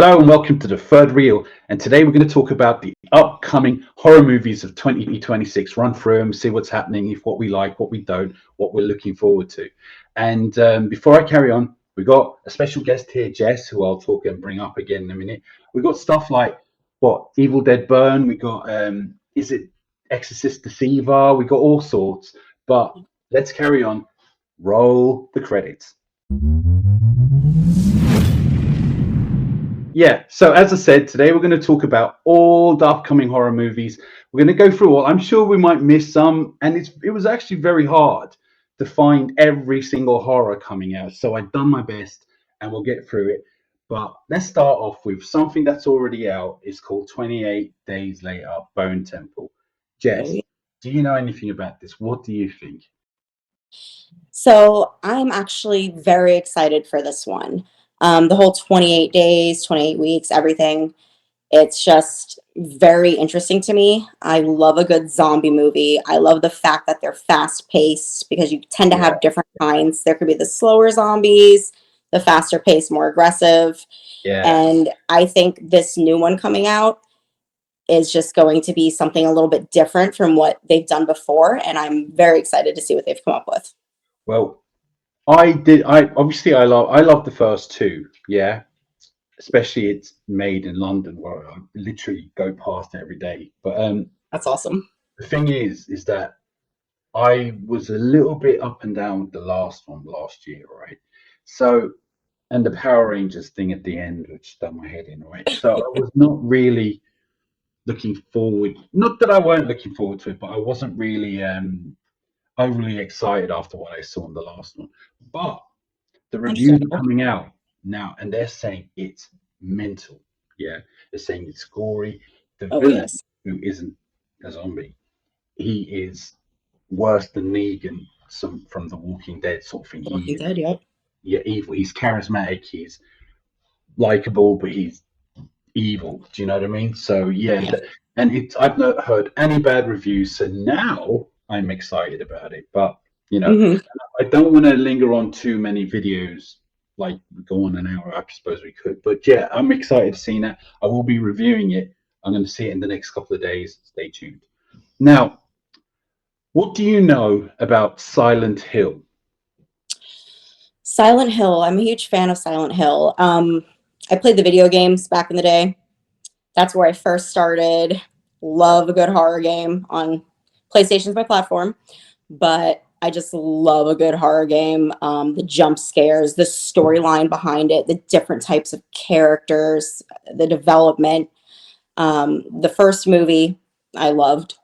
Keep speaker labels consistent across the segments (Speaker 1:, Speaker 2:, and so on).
Speaker 1: Hello and welcome to the third reel. And today we're going to talk about the upcoming horror movies of 2026. Run through them, see what's happening, if what we like, what we don't, what we're looking forward to. And before I carry on, we got a special guest here, Jess, who I'll talk and bring up again in a minute. We got stuff like Evil Dead Burn. We got is it Exorcist Deceiver? We got all sorts. But let's carry on. Roll the credits. Yeah, so as I said, today we're going to talk about all the upcoming horror movies. We're going to go through all. I'm sure we might miss some, and it was actually very hard to find every single horror coming out. So I've done my best, and we'll get through it. But let's start off with something that's already out. It's called 28 Days Later, Bone Temple. Jess, do you know anything about this? What do you think?
Speaker 2: So I'm actually very excited for this one. The whole 28 days, 28 weeks, everything. It's just very interesting to me. I love a good zombie movie. I love the fact that they're fast paced because you tend to
Speaker 1: Yeah,
Speaker 2: have different kinds. There could be the slower zombies, the faster paced, more aggressive.
Speaker 1: yeah.
Speaker 2: And I think this new one coming out is just going to be something a little bit different from what they've done before. And I'm very excited to see what they've come up with.
Speaker 1: Well, I love the first two. Yeah, especially it's made in London, where I literally go past it every day. But
Speaker 2: That's awesome.
Speaker 1: the thing is that I was a little bit up and down with the last one last year, right? So, and the Power Rangers thing at the end, which done my head in, right? So I was not really looking forward. Not that I weren't looking forward to it, but I wasn't really overly excited after what I saw in the last one. But the reviews are
Speaker 2: Understandable.
Speaker 1: coming out now, and they're saying it's mental. Yeah, they're saying it's gory. The
Speaker 2: Oh,
Speaker 1: villain,
Speaker 2: yes.
Speaker 1: who isn't a zombie, he is worse than Negan, some from The Walking Dead sort of thing. He
Speaker 2: Walking
Speaker 1: is,
Speaker 2: Dead, yep.
Speaker 1: yeah, evil. He's charismatic. He's likable, but he's evil. Do you know what I mean? So yeah,
Speaker 2: Yeah.
Speaker 1: and I've not heard any bad reviews, so now I'm excited about it. But you know,
Speaker 2: Hmm.
Speaker 1: I don't want to linger on too many videos. Like go on an hour, I suppose we could. But yeah, I'm excited to see that. I will be reviewing it. I'm going to see it in the next couple of days. Stay tuned. Now, what do you know about Silent Hill?
Speaker 2: Silent Hill. I'm a huge fan of Silent Hill. I played the video games back in the day. That's where I first started. Love a good horror game on PlayStation's my platform, but I just love a good horror game. The jump scares, the storyline behind it, the different types of characters, the development. The first movie I loved.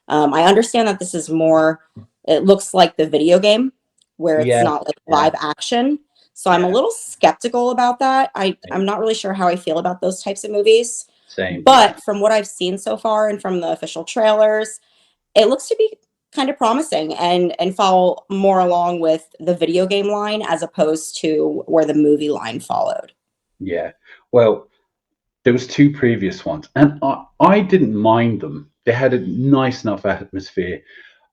Speaker 2: I understand that this is more, it looks like the video game where it's
Speaker 1: Yeah,
Speaker 2: not like
Speaker 1: yeah,
Speaker 2: live action. So I'm a
Speaker 1: yeah.
Speaker 2: little skeptical about that. I'm
Speaker 1: Same,
Speaker 2: not really sure how I feel about those types of movies.
Speaker 1: same. Yeah,
Speaker 2: But from what I've seen so far and from the official trailers, it looks to be kind of promising and follow more along with the video game line as opposed to where the movie line followed.
Speaker 1: yeah. Well, there was two previous ones, and I didn't mind them. They had a nice enough atmosphere.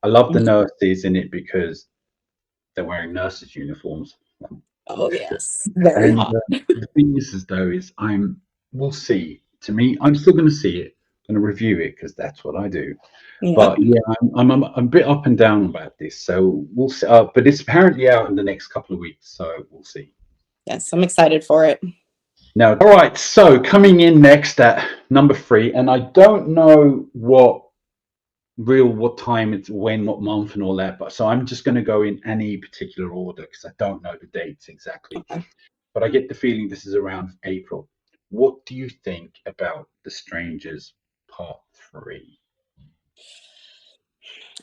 Speaker 1: I love the nurses in it because they're wearing nurses' uniforms.
Speaker 2: Oh, yes. Very
Speaker 1: And
Speaker 2: hot.
Speaker 1: the thing is though, is we'll see. To me, I'm still going to see it, going to review it because that's what I do.
Speaker 2: Yep.
Speaker 1: But yeah, I'm a bit up and down about this, so we'll see. But it's apparently out in the next couple of weeks, so we'll see.
Speaker 2: Yes, I'm excited for it.
Speaker 1: Now, all right. So coming in next at number three, and I don't know what time it's when, what month, and all that. But so I'm just going to go in any particular order because I don't know the dates exactly.
Speaker 2: Okay.
Speaker 1: But I get the feeling this is around April. What do you think about The Strangers Part 3?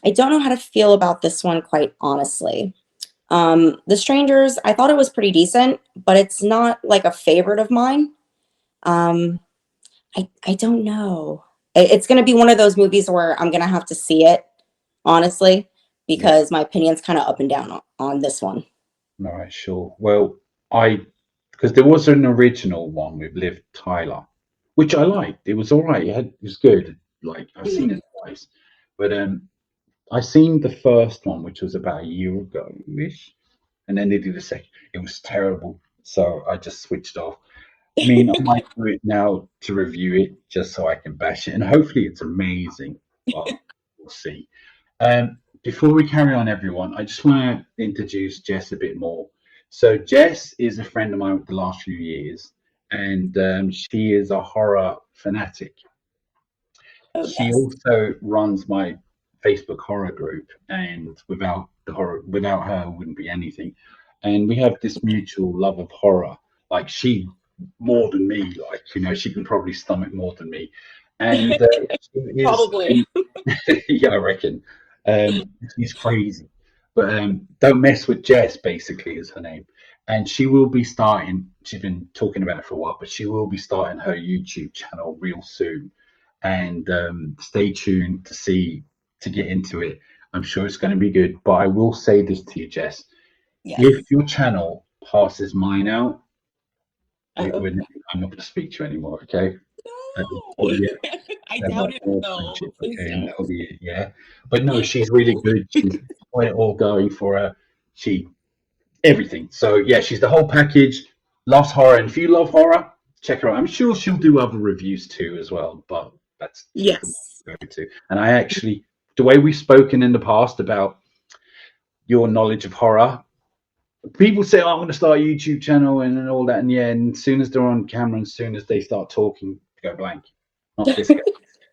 Speaker 2: I don't know how to feel about this one, quite honestly. The Strangers, I thought it was pretty decent, but it's not like a favorite of mine. Um, I don't know. It's going to be one of those movies where I'm going to have to see it, honestly,
Speaker 1: Yeah,
Speaker 2: because my opinion's kind of up and down on this one.
Speaker 1: all right, sure. Well, because there was an original one with Liv Tyler, which I liked. It was all right. It was good. Like I've seen it twice, but I seen the first one, which was about a year ago ish, and then they did the second. It was terrible, so I just switched off. I mean, I might do it now to review it just so I can bash it, and hopefully it's amazing. But we'll see. Before we carry on, everyone, I just want to introduce Jess a bit more. So, Jess is a friend of mine with the last few years, and she is a horror fanatic.
Speaker 2: Oh
Speaker 1: She
Speaker 2: yes.
Speaker 1: also runs my Facebook horror group, and without her, it wouldn't be anything. And we have this mutual love of horror. Like she, more than me, she can probably stomach more than me. And she is,
Speaker 2: Probably.
Speaker 1: yeah, I reckon. She's crazy, but don't mess with Jess. Basically, is her name, and she will be starting. She's been talking about it for a while, but she will be starting her YouTube channel real soon and stay tuned to get into it. I'm sure it's going to be good. But I will say this to you, Jess: if
Speaker 2: Yes.
Speaker 1: your channel passes mine out,
Speaker 2: Oh
Speaker 1: I'm not going to speak to you anymore. Okay?
Speaker 2: no.
Speaker 1: Yeah,
Speaker 2: I
Speaker 1: have
Speaker 2: doubt
Speaker 1: that
Speaker 2: it
Speaker 1: more
Speaker 2: though.
Speaker 1: friendship.
Speaker 2: Please
Speaker 1: Okay, and
Speaker 2: don't.
Speaker 1: that'll be it. Yeah. But no, she's really good. She's got it all going for her. She everything. So yeah, she's the whole package. Loves horror, and if you love horror, check her out. I'm sure she'll do other reviews too as well. But she's the one
Speaker 2: Yes.
Speaker 1: to go to. And I actually, the way we've spoken in the past about your knowledge of horror, people say, oh, I'm going to start a YouTube channel and all that. And yeah, and as soon as they're on camera and as soon as they start talking, go blank. Not this guy.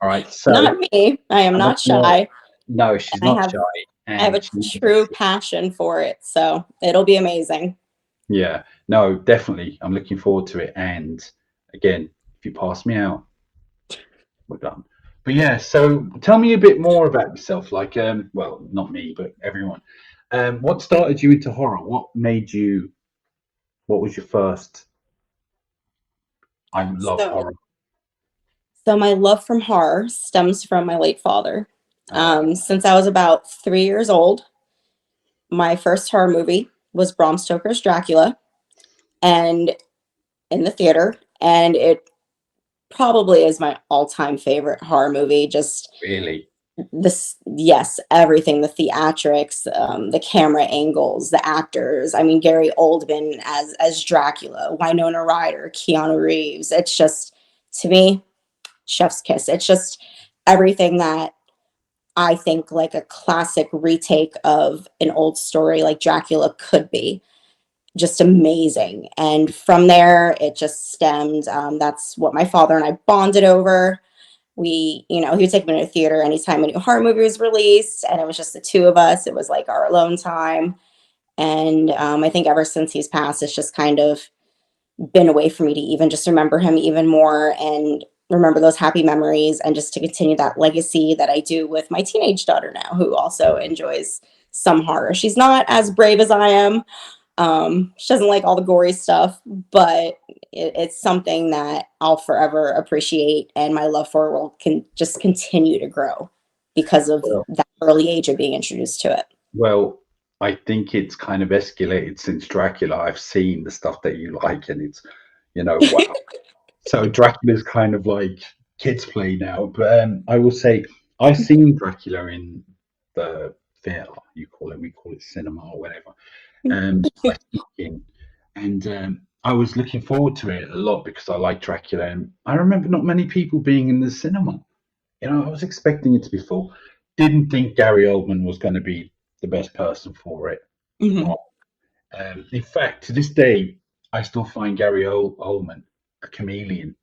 Speaker 1: All right. So
Speaker 2: Not me. I am
Speaker 1: I'm not
Speaker 2: not
Speaker 1: gonna,
Speaker 2: shy.
Speaker 1: no, she's
Speaker 2: I
Speaker 1: not
Speaker 2: have
Speaker 1: shy.
Speaker 2: I have a
Speaker 1: And she
Speaker 2: true passion for it, so it'll be amazing.
Speaker 1: yeah, no, definitely. I'm looking forward to it. And again, if you pass me out, we're done. But yeah, so tell me a bit more about yourself. Like, well, not me, but everyone. What started you into horror? What made you? What was your first? I love
Speaker 2: So
Speaker 1: horror.
Speaker 2: so my love from horror stems from my late father.
Speaker 1: Oh,
Speaker 2: Since I was about 3 years old, my first horror movie was Bram Stoker's Dracula, and in the theater, and it probably is my all-time favorite horror movie. Just
Speaker 1: really?
Speaker 2: this, yes, everything, the theatrics, the camera angles, the actors. I mean, Gary Oldman as Dracula, Winona Ryder, Keanu Reeves. It's just, to me, chef's kiss. It's just everything that I think like a classic retake of an old story like Dracula could be. Just amazing. And from there, it just stemmed. That's what my father and I bonded over. He would take me to the theater anytime a new horror movie was released, and it was just the two of us. It was like our alone time. And I think ever since he's passed, it's just kind of been a way for me to even just remember him even more and remember those happy memories and just to continue that legacy that I do with my teenage daughter now, who also enjoys some horror. She's not as brave as I am. She doesn't like all the gory stuff, but it's something that I'll forever appreciate, and my love for it will can just continue to grow because of
Speaker 1: Well,
Speaker 2: that early age of being introduced to it.
Speaker 1: well, I think it's kind of escalated since Dracula. I've seen the stuff that you like, and it's, wow. So Dracula's kind of like kids play now. But I will say I've seen Dracula in the theatre. You call it, we call it cinema or whatever. I snuck in, and I was looking forward to it a lot because I like Dracula. And I remember not many people being in the cinema. I was expecting it to be full. Didn't think Gary Oldman was going to be the best person for it.
Speaker 2: Mhm.
Speaker 1: In fact, to this day, I still find Gary Oldman a chameleon.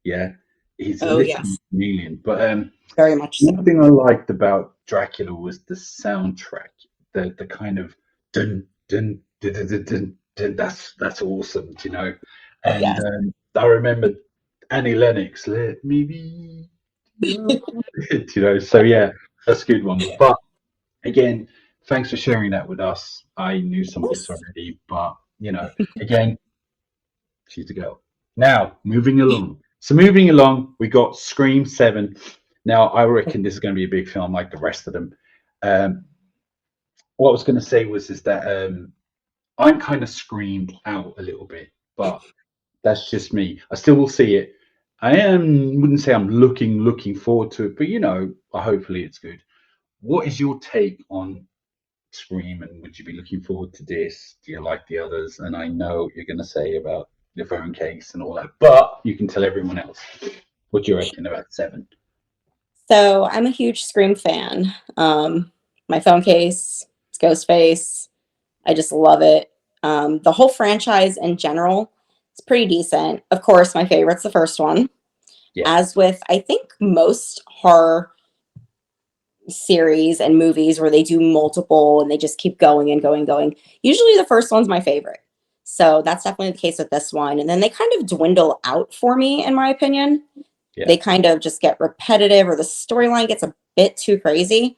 Speaker 1: Yeah, he's a
Speaker 2: Oh
Speaker 1: little
Speaker 2: yes,
Speaker 1: chameleon. But
Speaker 2: very much
Speaker 1: one
Speaker 2: so.
Speaker 1: thing I liked about Dracula was the soundtrack, the kind of dun dun dun dun dun, dun, dun. That's awesome, And
Speaker 2: Yes.
Speaker 1: I remember Annie Lennox, "Let me be your," So yeah, that's a good one. But again, thanks for sharing that with us. I knew some of this
Speaker 2: Yes.
Speaker 1: already, but again, she's a girl. Now, moving along. So moving along, we got Scream 7. Now, I reckon this is going to be a big film like the rest of them. Um, what I was going to say was is that I'm kind of screamed out a little bit, but that's just me. I still will see it. Wouldn't say I'm looking forward to it, but hopefully it's good. What is your take on Scream, and would you be looking forward to this? Do you like the others? And I know what you're going to say about the phone case and all that, but you can tell everyone else. What do you reckon about 7?
Speaker 2: So I'm a huge Scream fan. My phone case, it's Ghostface. I just love it. The whole franchise in general, it's pretty decent. Of course, my favorite's the first one.
Speaker 1: Yeah.
Speaker 2: As with, I think, most horror series and movies where they do multiple and they just keep going and going and going. Usually the first one's my favorite. So that's definitely the case with this one. And then they kind of dwindle out for me, in my opinion.
Speaker 1: Yeah.
Speaker 2: They kind of just get repetitive or the storyline gets a bit too crazy.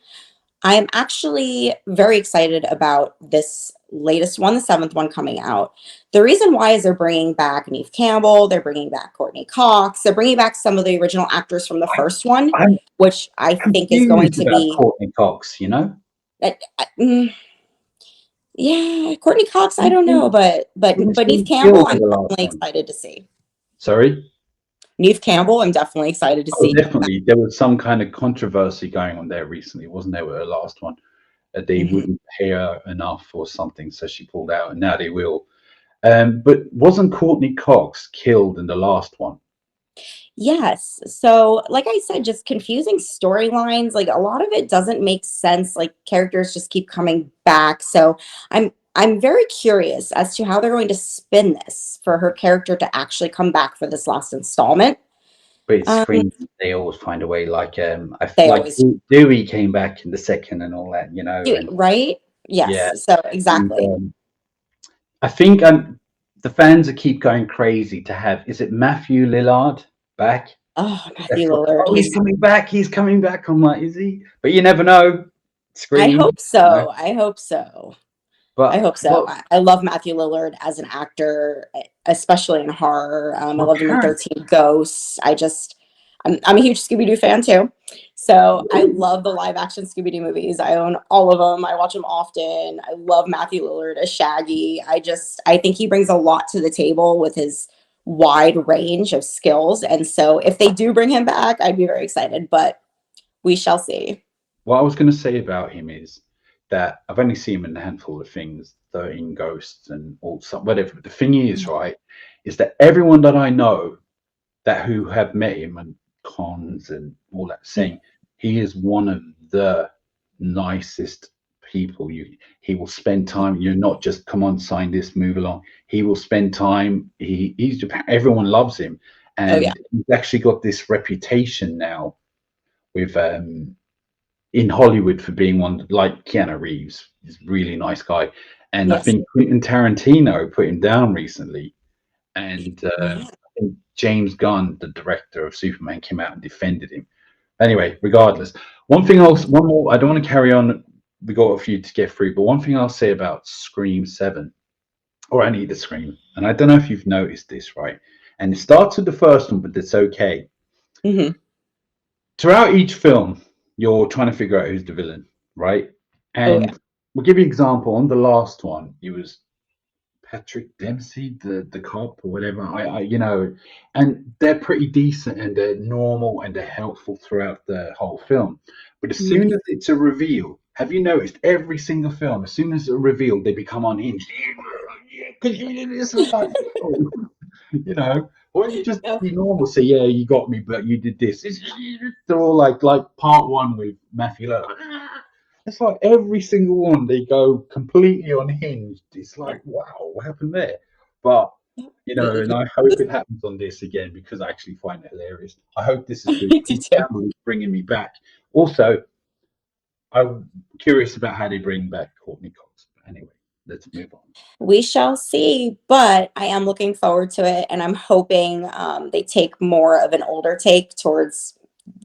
Speaker 2: I am actually very excited about this latest one, the 7th one coming out. The reason why is they're bringing back Neve Campbell, they're bringing back Courtney Cox, they're bringing back some of the original actors from the first one,
Speaker 1: I'm
Speaker 2: which I think is going
Speaker 1: confused
Speaker 2: to
Speaker 1: about
Speaker 2: be.
Speaker 1: Courtney Cox, you know?
Speaker 2: Yeah, Courtney Cox, I don't know, but Neve Campbell,
Speaker 1: Killed in
Speaker 2: I'm
Speaker 1: the last
Speaker 2: definitely
Speaker 1: one.
Speaker 2: excited to see.
Speaker 1: Sorry?
Speaker 2: Neve Campbell, I'm definitely excited to
Speaker 1: Oh,
Speaker 2: see.
Speaker 1: definitely. There was some kind of controversy going on there recently, wasn't there, with her last one? That they
Speaker 2: Mhm.
Speaker 1: wouldn't pay her enough or something, so she pulled out, and now they will. But wasn't Courtney Cox killed in the last one?
Speaker 2: Yes. So, like I said, just confusing storylines. Like a lot of it doesn't make sense. Like characters just keep coming back. So I'm very curious as to how they're going to spin this for her character to actually come back for this last installment.
Speaker 1: But it's
Speaker 2: Um,
Speaker 1: Scream. They always find a way. Like
Speaker 2: they
Speaker 1: like
Speaker 2: always
Speaker 1: Dewey came back in the second and all that, you know.
Speaker 2: do it,
Speaker 1: And
Speaker 2: right?
Speaker 1: yeah,
Speaker 2: Yes. So
Speaker 1: and
Speaker 2: exactly.
Speaker 1: I think the fans are keep going crazy to have. Is it Matthew Lillard back?
Speaker 2: Oh, Matthew Lillard.
Speaker 1: Oh, he's coming back. He's coming back. I'm like, is he? But you never know.
Speaker 2: I
Speaker 1: Scream,
Speaker 2: hope
Speaker 1: you know.
Speaker 2: so. I hope so. I
Speaker 1: But
Speaker 2: hope so. I love Matthew Lillard as an actor, especially in horror. I
Speaker 1: what
Speaker 2: loved him in
Speaker 1: character?
Speaker 2: 13 Ghosts. I'm a huge Scooby Doo fan too. So I love the live action Scooby Doo movies. I own all of them. I watch them often. I love Matthew Lillard as Shaggy. I think he brings a lot to the table with his wide range of skills. And so if they do bring him back, I'd be very excited, but we shall see.
Speaker 1: What I was going to say about him is that I've only seen him in a handful of things, 13 Ghosts and all some whatever. But the thing is, right, is that everyone that I know that who have met him and cons and all that saying he is one of the nicest people. He will spend time. You're not just come on, sign this, move along. He will spend time. He's everyone loves him,
Speaker 2: Oh yeah.
Speaker 1: and he's actually got this reputation now with in Hollywood for being one like Keanu Reeves. He's a really nice guy, and I
Speaker 2: Yes.
Speaker 1: think Quentin Tarantino put him down recently, and
Speaker 2: Yeah.
Speaker 1: I think James Gunn, the director of Superman, came out and defended him. Anyway, regardless, one more. I don't want to carry on. We got a few to get through, but one thing I'll say about Scream 7, or any of the Scream, and I don't know if you've noticed this, right? And it starts with the first one, but it's okay.
Speaker 2: Hmm.
Speaker 1: Throughout each film, you're trying to figure out who's the villain, right?
Speaker 2: Oh yeah.
Speaker 1: And we'll give you an example. On the last one, it was Patrick Dempsey, the cop or whatever. And they're pretty decent and they're normal and they're helpful throughout the whole film. But as soon
Speaker 2: Mhm.
Speaker 1: as it's a reveal, have you noticed every single film? As soon as it's a reveal, they become unhinged. Because you did this, it's like, oh, why don't you just
Speaker 2: Oh,
Speaker 1: be normal? Say, yeah, you got me, but you did this. They're all like part one with Matthew. It's like every single one they go completely unhinged. It's like, wow, what happened there? But and I hope it happens on this again because I actually find it hilarious. I hope this is good.
Speaker 2: I do too.
Speaker 1: Campbell is bringing me back. Also, I'm curious about how they bring back Courtney Cox. But anyway, let's move on.
Speaker 2: We shall see, but I am looking forward to it, and I'm hoping they take more of an older take towards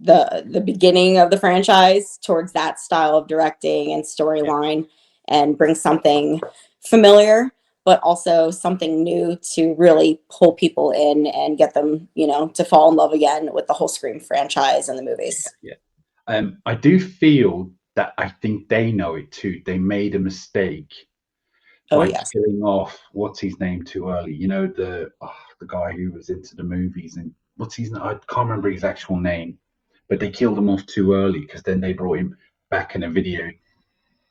Speaker 2: the beginning of the franchise, towards that style of directing and
Speaker 1: Yeah,
Speaker 2: storyline, and bring something familiar, but also something new to really pull people in and get them, to fall in love again with the whole Scream franchise and the movies.
Speaker 1: yeah. I do feel that I think they know it too. They made a mistake
Speaker 2: Oh
Speaker 1: by
Speaker 2: yes.
Speaker 1: killing off what's his name too early. The guy who was into the movies and what's his name? I can't remember his actual name, but they killed him off too early because then they brought him back in a video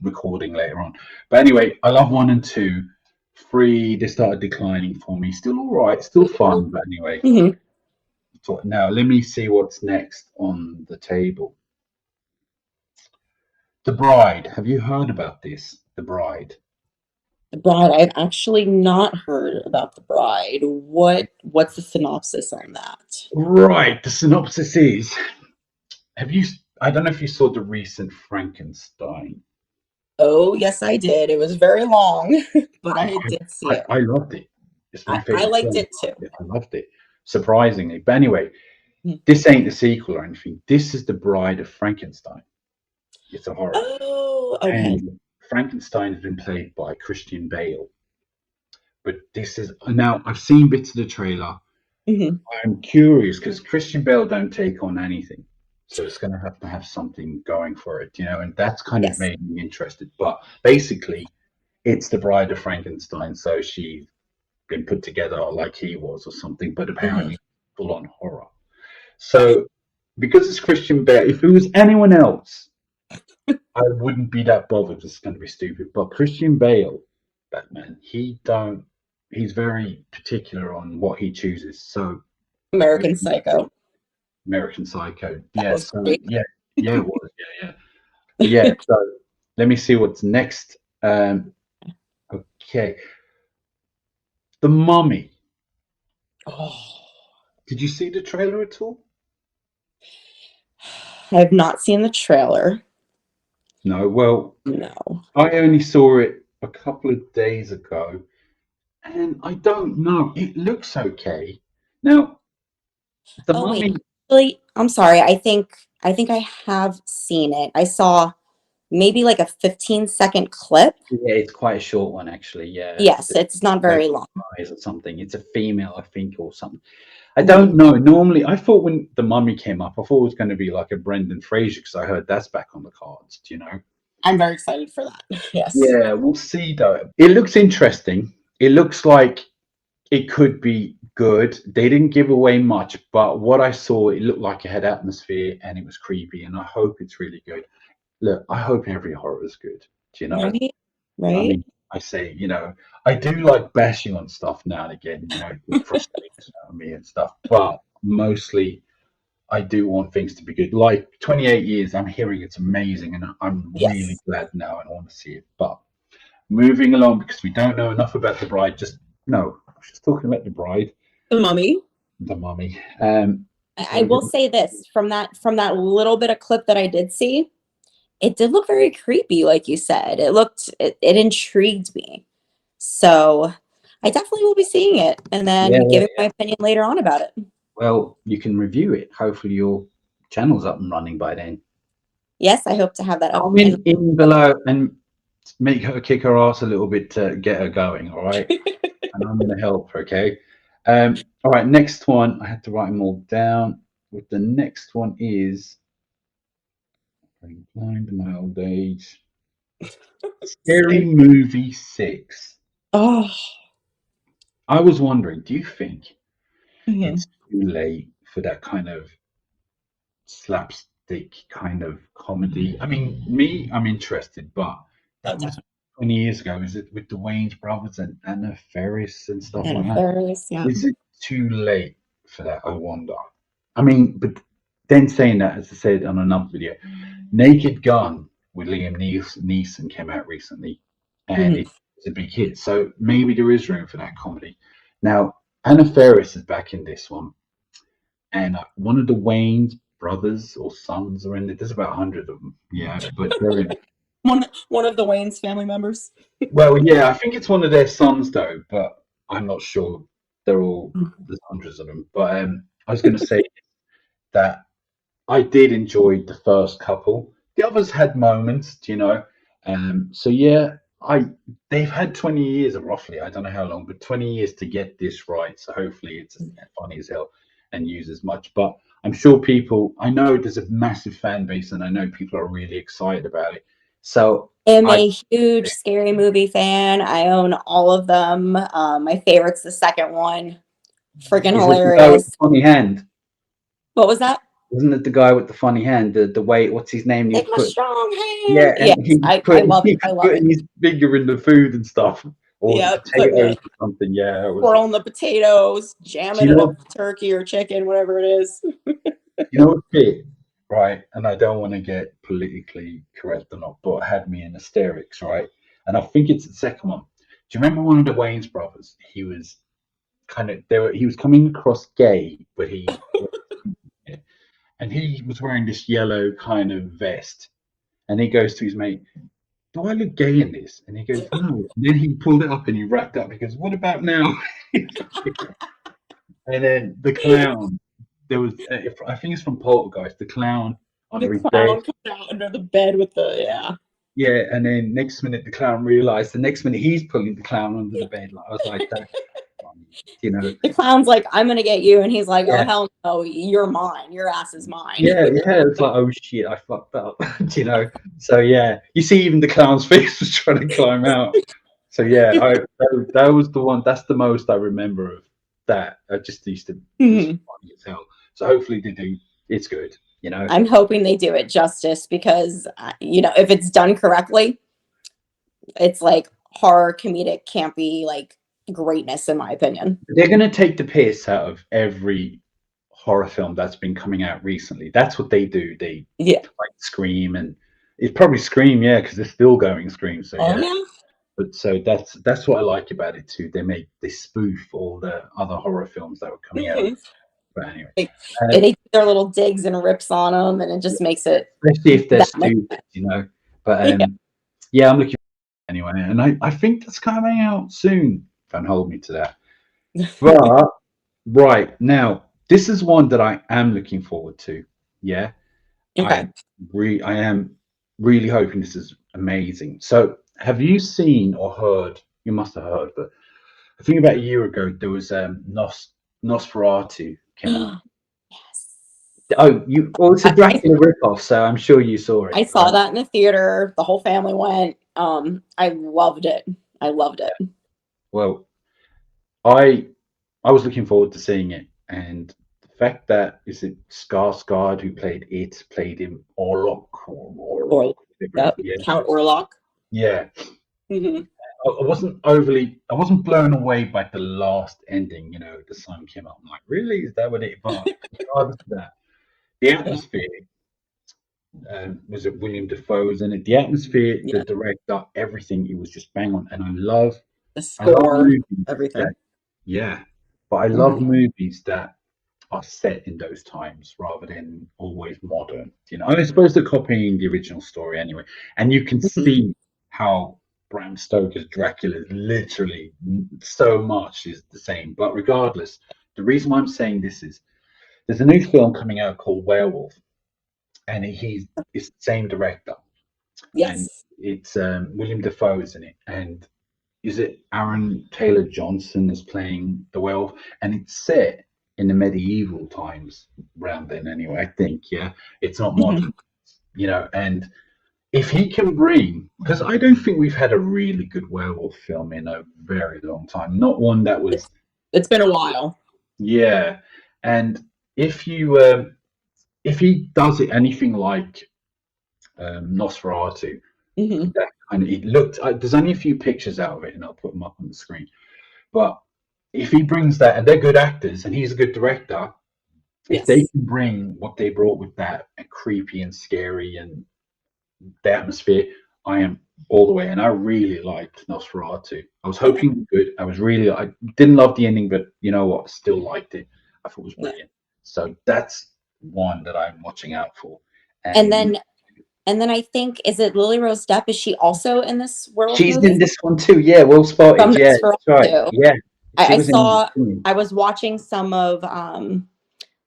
Speaker 1: recording later on. But anyway, I love 1 and 2. 3, they started declining for me. Still all right, still fun, but anyway.
Speaker 2: Mhm.
Speaker 1: So now let me see what's next on the table. The Bride. Have you heard about this? The Bride.
Speaker 2: The Bride. I've actually not heard about The Bride. What's the synopsis on that?
Speaker 1: Right. The synopsis is: Have you? I don't know if you saw the recent Frankenstein.
Speaker 2: Oh, yes, I did. It was very long, but I did see it.
Speaker 1: I loved it. It's my
Speaker 2: I
Speaker 1: favorite
Speaker 2: liked
Speaker 1: film.
Speaker 2: it too.
Speaker 1: I loved it, surprisingly. But anyway,
Speaker 2: Mhm.
Speaker 1: this ain't the sequel or anything. This is the Bride of Frankenstein. It's a horror,
Speaker 2: Oh, okay.
Speaker 1: and Frankenstein has been played by Christian Bale. But this is now I've seen bits of the trailer.
Speaker 2: Hmm.
Speaker 1: I'm curious because Christian Bale don't take on anything, so it's going to have something going for it, and that's kind of
Speaker 2: Yes.
Speaker 1: made me interested. But basically, it's the Bride of Frankenstein, so she's been put together like he was or something, but
Speaker 2: Hmm.
Speaker 1: apparently full on horror. So because it's Christian Bale, if it was anyone else, I wouldn't be that bothered. It's going to be stupid. But Christian Bale, Batman, he's very particular on what he chooses. So
Speaker 2: American Psycho.
Speaker 1: American Psycho.
Speaker 2: That
Speaker 1: Yeah,
Speaker 2: was
Speaker 1: so
Speaker 2: great.
Speaker 1: yeah, it was. Yeah, yeah. But yeah, so let me see what's next. Okay. The Mummy.
Speaker 2: Oh,
Speaker 1: Did you see the trailer at all?
Speaker 2: I have not seen the trailer.
Speaker 1: No. Well,
Speaker 2: No.
Speaker 1: I only saw it a couple of days ago, and I don't know. It looks okay. Now, the
Speaker 2: Oh wait,
Speaker 1: Mummy.
Speaker 2: actually, I'm sorry. I think I have seen it. I saw maybe like a 15-second clip.
Speaker 1: Yeah, it's quite a short one actually. Yeah,
Speaker 2: Yes, it's not very long.
Speaker 1: eyes or something. It's a female, I think, or something. I
Speaker 2: Mhm.
Speaker 1: don't know. Normally, I thought when the Mummy came up, I thought it was going to be like a Brendan Fraser because I heard that's back on the cards.
Speaker 2: I'm very excited for that. Yes.
Speaker 1: Yeah, we'll see though. It looks interesting. It looks like it could be good. They didn't give away much, but what I saw, it looked like it had atmosphere and it was creepy. And I hope it's really good. Look, I hope every horror is good. Do you know?
Speaker 2: Right?
Speaker 1: I
Speaker 2: Right?
Speaker 1: mean, I say, I do like bashing on stuff now and again. It frustrates me and stuff. But mostly, I do want things to be good. Like 28 years, I'm hearing it's amazing, and I'm really
Speaker 2: Yes.
Speaker 1: glad now and I want to see it. But moving along, because we don't know enough about the bride. No, I was just talking about the bride,
Speaker 2: The Mummy.
Speaker 1: the mummy.
Speaker 2: I will say this from that little bit of clip that I did see, it did look very creepy, like you said. It intrigued me. So I definitely will be seeing it and
Speaker 1: Yeah,
Speaker 2: then
Speaker 1: yeah,
Speaker 2: giving my
Speaker 1: yeah.
Speaker 2: opinion later on about it.
Speaker 1: Well, you can review it. Hopefully, your channel's up and running by then.
Speaker 2: Yes, I hope to have that up in.
Speaker 1: Comment in below and make her kick her ass a little bit to get her going. All right, and I'm going to help her. Okay. All right. Next one. I had to write them all down. With the next one is blind in my old age. Scary Movie 6.
Speaker 2: Oh.
Speaker 1: I was wondering, do you think
Speaker 2: Mhm.
Speaker 1: it's too late for that kind of slapstick kind of comedy? I mean, I'm interested, but
Speaker 2: Oh,
Speaker 1: that was
Speaker 2: definitely.
Speaker 1: 20 years ago. Is it with the Wayans brothers and Anna Faris and stuff
Speaker 2: And
Speaker 1: like that?
Speaker 2: Ferris, yeah.
Speaker 1: Is it too late for that? I wonder. I mean, but then saying that, as I said on another video, Naked Gun with Liam Neeson came out recently, and
Speaker 2: Mhm.
Speaker 1: it's a big hit. So maybe there is room for that comedy. Now, Anna Faris is back in this one, and one of the Wayne's brothers or sons are in it. There's about 100 of them, yeah, but they're in it.
Speaker 2: One of the Wayne's family members.
Speaker 1: Well, yeah, I think it's one of their sons though, but I'm not sure. There's hundreds of them. But I was going to say that I did enjoy the first couple. The others had moments. So yeah, I they've had 20 years roughly. I don't know how long, but 20 years to get this right. So hopefully it's as funny as hell and use as much. But I'm sure people. I know there's a massive fan base, and I know people are really excited about it. So
Speaker 2: Am
Speaker 1: I
Speaker 2: a huge scary movie fan. I own all of them. My favorite's the second one. Freaking
Speaker 1: is it the guy with the
Speaker 2: hilarious.
Speaker 1: funny hand?
Speaker 2: What was that?
Speaker 1: Isn't it the guy with the funny hand? The way what's his name? He was
Speaker 2: Take my
Speaker 1: put
Speaker 2: strong
Speaker 1: Yeah,
Speaker 2: hand.
Speaker 1: and
Speaker 2: Yes, I
Speaker 1: he
Speaker 2: love it.
Speaker 1: was
Speaker 2: I love it.
Speaker 1: putting his finger in the food and stuff. or the
Speaker 2: putting
Speaker 1: potatoes
Speaker 2: it,
Speaker 1: or something. Yeah, it was.
Speaker 2: swirling the potatoes,
Speaker 1: Do
Speaker 2: jamming
Speaker 1: you
Speaker 2: it
Speaker 1: know?
Speaker 2: up with turkey or chicken, whatever it is.
Speaker 1: You know what bit, right? And I don't want to get politically correct or not, but it had me in hysterics, right? And I think it's the second one. Do you remember one of the Wayans brothers? He was kind of he was coming across gay, but and he was wearing this yellow kind of vest, and he goes to his mate, "Do I look gay in this?" And he goes, "No." And then he pulled it up and he wrapped up. He goes, "What about now?" And then the clown, there was, I think it's from Poltergeist, the clown
Speaker 2: The
Speaker 1: under his bed.
Speaker 2: clown comes out under the bed with the
Speaker 1: Yeah, and then next minute the clown realized. The next minute he's pulling the clown under the bed. Like, I was like, that's funny, you know.
Speaker 2: The clown's like, I'm gonna get you, and he's like, oh
Speaker 1: Yeah,
Speaker 2: hell no, you're mine. Your ass is mine.
Speaker 1: yeah. It's like, oh shit, I fucked up, you know. So yeah, you see, even the clown's face was trying to climb out. So yeah, that was the one. That's the most I remember of that. I just used to, it's
Speaker 2: Mhm.
Speaker 1: funny as hell. So hopefully they do. It's good, you know.
Speaker 2: I'm hoping they do it justice because if it's done correctly, it's like horror, comedic, campy, like greatness in my opinion.
Speaker 1: They're going to take the piss out of every horror film that's been coming out recently. That's what they do. They
Speaker 2: Yeah.
Speaker 1: like Scream, and it's probably Scream, yeah, because they're still going Scream. So
Speaker 2: Oh
Speaker 1: yeah,
Speaker 2: yeah.
Speaker 1: but so that's what I like about it too. They spoof all the other horror films that were coming out.
Speaker 2: Mhm.
Speaker 1: But anyway,
Speaker 2: Like,
Speaker 1: uh,
Speaker 2: they do their little digs and rips on them, and it just makes it
Speaker 1: especially if they're
Speaker 2: that much.
Speaker 1: stupid, you know. But
Speaker 2: Yeah.
Speaker 1: yeah, I'm looking anyway, and I think that's coming out soon. Don't hold me to that. But right now, this is one that I am looking forward to. Yeah, I
Speaker 2: Okay.
Speaker 1: I am really hoping this is amazing. So, have you seen or heard? You must have heard, but I think about a year ago there was Nosferatu came out.
Speaker 2: Yes.
Speaker 1: Oh, well, it's a
Speaker 2: I
Speaker 1: Dracula ripoff, so I'm sure you saw it,
Speaker 2: I saw
Speaker 1: right?
Speaker 2: that in the theater. The whole family went. I loved it. I loved it.
Speaker 1: Well, I I was looking forward to seeing it, and the fact that is it Skarsgård who played him
Speaker 2: Or
Speaker 1: Orlok,
Speaker 2: yep,
Speaker 1: yeah,
Speaker 2: Count Orlok.
Speaker 1: yeah.
Speaker 2: Hmm.
Speaker 1: I wasn't blown away by the last ending. You know, the sun came up. I'm like, really? Is that what it? But regardless of that, the
Speaker 2: Yeah.
Speaker 1: atmosphere. Was it William Defoe's in it? The atmosphere, the
Speaker 2: Yeah.
Speaker 1: director, everything. It was just bang on. And
Speaker 2: The
Speaker 1: I love
Speaker 2: score,
Speaker 1: movies that,
Speaker 2: everything.
Speaker 1: yeah. But I love
Speaker 2: Hmm.
Speaker 1: movies that are set in those times rather than always modern. You know, and I suppose they're copying the original story anyway. And you can
Speaker 2: Hmm.
Speaker 1: see how Bram Stoker's Dracula is literally so much is the same. But regardless, the reason why I'm saying this is there's a new film coming out called Werewolf, and it's the same director, and
Speaker 2: Yes.
Speaker 1: it's William Defoe's in it, and is it Aaron Taylor Johnson is playing the werewolf, and it's set in the medieval times around then anyway. I think, yeah, it's not
Speaker 2: Hmm.
Speaker 1: modern, you know. And if he can bring, because I don't think we've had a really good werewolf film in a very long time, not one that was,
Speaker 2: It's been a while.
Speaker 1: yeah. And if you if he does it anything like Nosferatu,
Speaker 2: Hmm.
Speaker 1: that kind of it looked. There's only a few pictures out of it, and I'll put them up on the screen. But if he brings that, and they're good actors, and he's a good director, if they
Speaker 2: Yes.
Speaker 1: can bring what they brought with that, and creepy and scary and the atmosphere, I am all the way. And I really liked Nosferatu. I was
Speaker 2: Okay.
Speaker 1: hoping good. I didn't love the ending, but you know what? Still liked it. I thought it was
Speaker 2: Yeah.
Speaker 1: brilliant. So that's one that I'm watching out for.
Speaker 2: And
Speaker 1: And
Speaker 2: then and then I think, is it Lily Rose Depp? Is she also in this werewolf
Speaker 1: she's
Speaker 2: movie
Speaker 1: in this one too. Yeah, well
Speaker 2: from
Speaker 1: spotted. Yeah, that's right.
Speaker 2: Nosferatu?
Speaker 1: Yeah, she
Speaker 2: I
Speaker 1: was in.
Speaker 2: saw. I was watching some of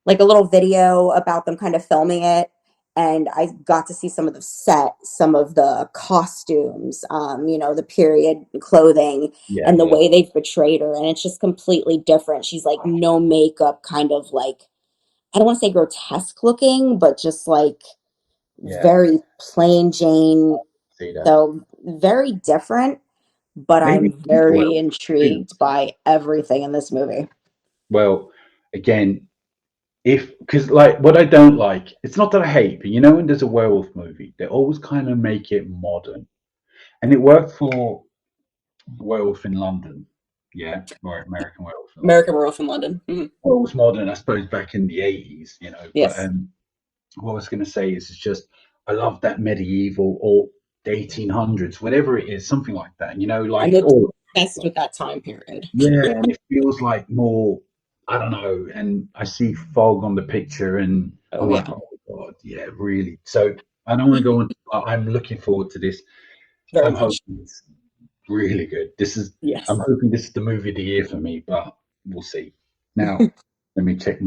Speaker 2: like a little video about them kind of filming it, and I got to see some of the set, some of the costumes, the period clothing
Speaker 1: Yeah,
Speaker 2: and the
Speaker 1: yeah,
Speaker 2: way they've portrayed her, and it's just completely different. She's like no makeup, kind of like, I don't want to say grotesque looking, but just like
Speaker 1: yeah.
Speaker 2: very plain Jane.
Speaker 1: See that?
Speaker 2: So very different, but
Speaker 1: Maybe
Speaker 2: I'm
Speaker 1: she's the
Speaker 2: very
Speaker 1: werewolf too.
Speaker 2: intrigued by everything in this movie.
Speaker 1: Well, again, if because like what I don't like, it's not that I hate, but you know when there's a werewolf movie, they always kind of make it modern, and it worked for Werewolf in London. Yeah, or American Werewolf in London.
Speaker 2: American Werewolf in London.
Speaker 1: Well, it was modern, I suppose, back in the 80s, you know. But
Speaker 2: Yes.
Speaker 1: what I was going to say is it's just, I love that medieval or the 1800s, whatever it is, something like that, you know,
Speaker 2: I'm
Speaker 1: like, oh,
Speaker 2: obsessed with that time period.
Speaker 1: yeah, and it feels like more, I don't know, and I see fog on the picture and
Speaker 2: Oh
Speaker 1: I'm like,
Speaker 2: yeah.
Speaker 1: oh God, yeah, really. So I don't want to go on. I'm looking forward to this.
Speaker 2: Very
Speaker 1: I'm
Speaker 2: much.
Speaker 1: hoping it's really good. I'm
Speaker 2: Yes.
Speaker 1: hoping this is the movie of the year for me, but we'll see. Now, let me check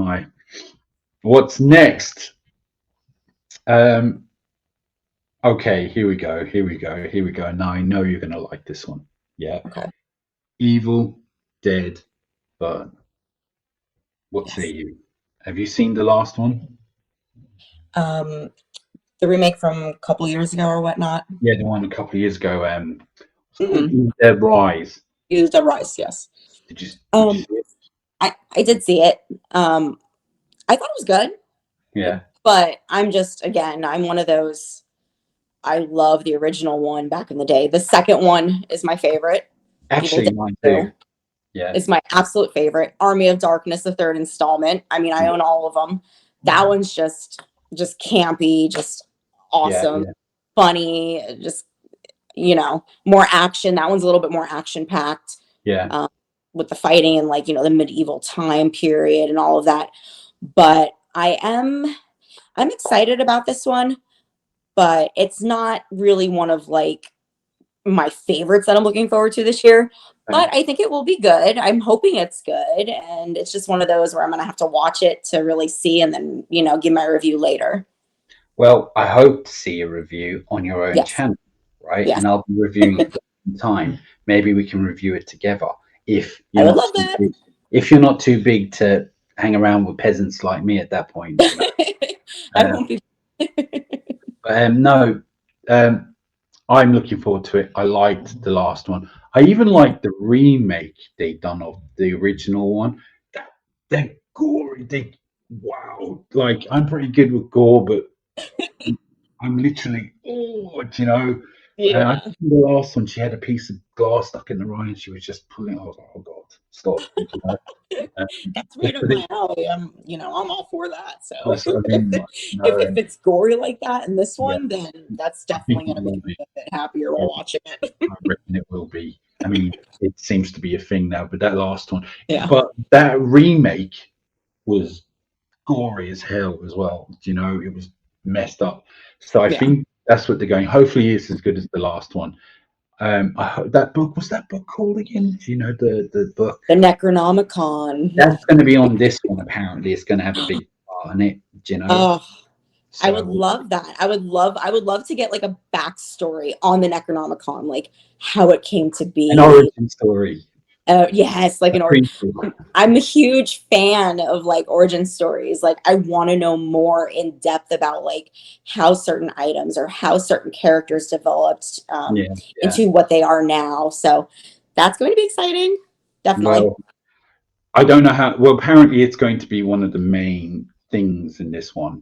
Speaker 1: what's next. Um, okay, here we go. Here we go. Here we go. Now I know you're gonna like this one. Yeah,
Speaker 2: Okay.
Speaker 1: Evil Dead Burn. What say
Speaker 2: Yes.
Speaker 1: you? Have you seen the last one?
Speaker 2: Um, the remake from a couple years ago or whatnot.
Speaker 1: Yeah, the one a couple of years ago. It's called
Speaker 2: Mm-mm.
Speaker 1: Evil Dead Rise.
Speaker 2: Used a rice, yes.
Speaker 1: Did you see it?
Speaker 2: I did see it. I thought it was good,
Speaker 1: Yeah,
Speaker 2: but I'm one of those. I love the original one back in the day. The second one is my favorite. Evil
Speaker 1: actually,
Speaker 2: Dead
Speaker 1: mine
Speaker 2: 2
Speaker 1: too. Yeah,
Speaker 2: is my absolute favorite. Army of Darkness, the third installment. I mean, I own all of them. That one's just campy, just
Speaker 1: yeah,
Speaker 2: awesome,
Speaker 1: yeah,
Speaker 2: funny, just more action. That one's a little bit more action packed,
Speaker 1: yeah.
Speaker 2: um, with the fighting and the medieval time period and all of that. But I'm excited about this one, but it's not really one of my favorites that I'm looking forward to this year.
Speaker 1: Okay.
Speaker 2: But I think it will be good. I'm hoping it's good, and it's just one of those where I'm gonna have to watch it to really see, and then give my review later.
Speaker 1: Well, I hope to see a review on your own
Speaker 2: Yes,
Speaker 1: channel, right?
Speaker 2: yes,
Speaker 1: And I'll be reviewing it at the same time. Maybe we can review it together if
Speaker 2: I
Speaker 1: you're
Speaker 2: would
Speaker 1: not
Speaker 2: love
Speaker 1: too
Speaker 2: that.
Speaker 1: big. If you're not too big to hang around with peasants like me at that point, you know.
Speaker 2: I
Speaker 1: Uh,
Speaker 2: won't be.
Speaker 1: no, um, I'm looking forward to it. I liked the last one. I even liked the remake they done of the original one. They're gory. Wow. Like I'm pretty good with gore, but I'm literally, oh, you know. I
Speaker 2: Yeah,
Speaker 1: think the last one, she had a piece of glass stuck in the eye, and she was just pulling. I was like, "Oh God, stop!" You know, um,
Speaker 2: that's right
Speaker 1: just
Speaker 2: up
Speaker 1: for
Speaker 2: my
Speaker 1: the,
Speaker 2: alley. I'm all for that. So
Speaker 1: that's what I mean. Like, you
Speaker 2: if
Speaker 1: know,
Speaker 2: it's gory like that in this
Speaker 1: yeah,
Speaker 2: one, then that's
Speaker 1: I think
Speaker 2: definitely
Speaker 1: it
Speaker 2: gonna make
Speaker 1: will
Speaker 2: me
Speaker 1: be.
Speaker 2: a bit happier
Speaker 1: Yeah,
Speaker 2: while watching it.
Speaker 1: I reckon it will be. I mean, it seems to be a thing now, but that last one,
Speaker 2: Yeah,
Speaker 1: but that remake was gory as hell as well. You know, it was messed up. So I
Speaker 2: yeah.
Speaker 1: think that's what they're going. Hopefully, it's as good as the last one. I hope that book was that book called again? Do you know the book?
Speaker 2: The Necronomicon.
Speaker 1: That's going to be on this one. Apparently, it's going to have a big part in it. Do you know?
Speaker 2: Oh, I would
Speaker 1: So
Speaker 2: love that. I would love to get a backstory on the Necronomicon, like how it came to
Speaker 1: an
Speaker 2: be.
Speaker 1: origin story,
Speaker 2: Yes,
Speaker 1: a prequel.
Speaker 2: I'm a huge fan of origin stories. Like I want to know more in depth about how certain items or how certain characters developed
Speaker 1: Yeah, yeah.
Speaker 2: into what they are now. So that's going to be exciting. Definitely.
Speaker 1: Well, I don't know how. Well, apparently, it's going to be one of the main things in this one.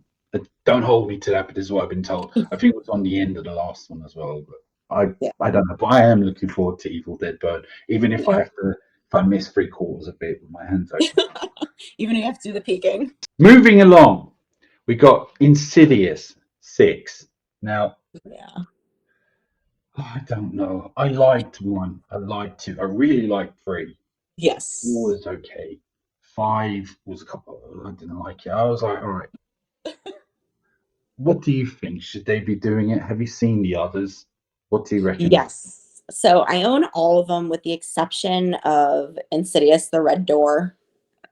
Speaker 1: Don't hold me to that, but this is what I've been told. I think it was on the end of the last one as well. But
Speaker 2: Yeah.
Speaker 1: I don't know. But I am looking forward to Evil Dead Bird, even if
Speaker 2: Yeah.
Speaker 1: if I miss three quarters of it with my hands open.
Speaker 2: Even if you have to do the peeking.
Speaker 1: Moving along, we got Insidious 6. Now,
Speaker 2: Yeah.
Speaker 1: I don't know. I liked one. I liked two. I really liked three. Four
Speaker 2: Yes.
Speaker 1: was okay. Five was a couple. I didn't like it. I was like, all right. What do you think? Should they be doing it? Have you seen the others? What do you reckon?
Speaker 2: Yes. So I own all of them with the exception of Insidious, the Red Door.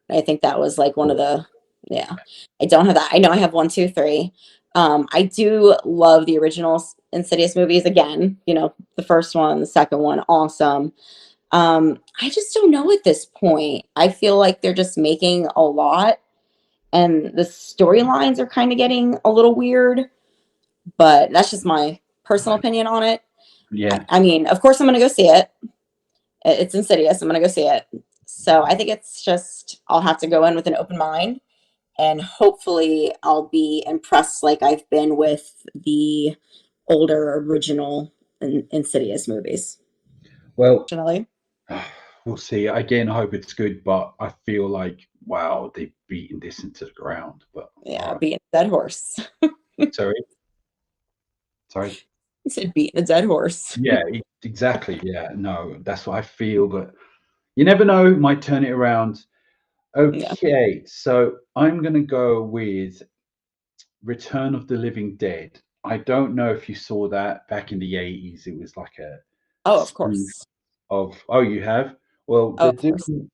Speaker 2: I think that was one of the, yeah. I don't have that. I know I have one, two, three. I do love the original Insidious movies. Again, the first one, the second one, awesome. I just don't know at this point. I feel like they're just making a lot, and the storylines are kind of getting a little weird. But that's just my personal opinion on it.
Speaker 1: Yeah.
Speaker 2: I mean, of course, I'm going to go see it. It's Insidious. I'm going to go see it. So I think it's just, I'll have to go in with an open mind, and hopefully I'll be impressed like I've been with the older original Insidious movies.
Speaker 1: Well,
Speaker 2: Unfortunately.
Speaker 1: we'll see. Again, I hope it's good, but I feel like, wow, they've beaten this into the ground. But all
Speaker 2: Yeah,
Speaker 1: right.
Speaker 2: beating a dead horse.
Speaker 1: Sorry. Sorry.
Speaker 2: He said beating a dead horse.
Speaker 1: Yeah, exactly. Yeah, no, that's what I feel. But you never know, might turn it around.
Speaker 2: Yeah.
Speaker 1: Okay, so I'm going to go with Return of the Living Dead. I don't know if you saw that back in the 80s. It was like a
Speaker 2: Oh, of
Speaker 1: spoof
Speaker 2: course.
Speaker 1: of, oh, you have? Well,
Speaker 2: Oh,
Speaker 1: they're
Speaker 2: of course.
Speaker 1: doing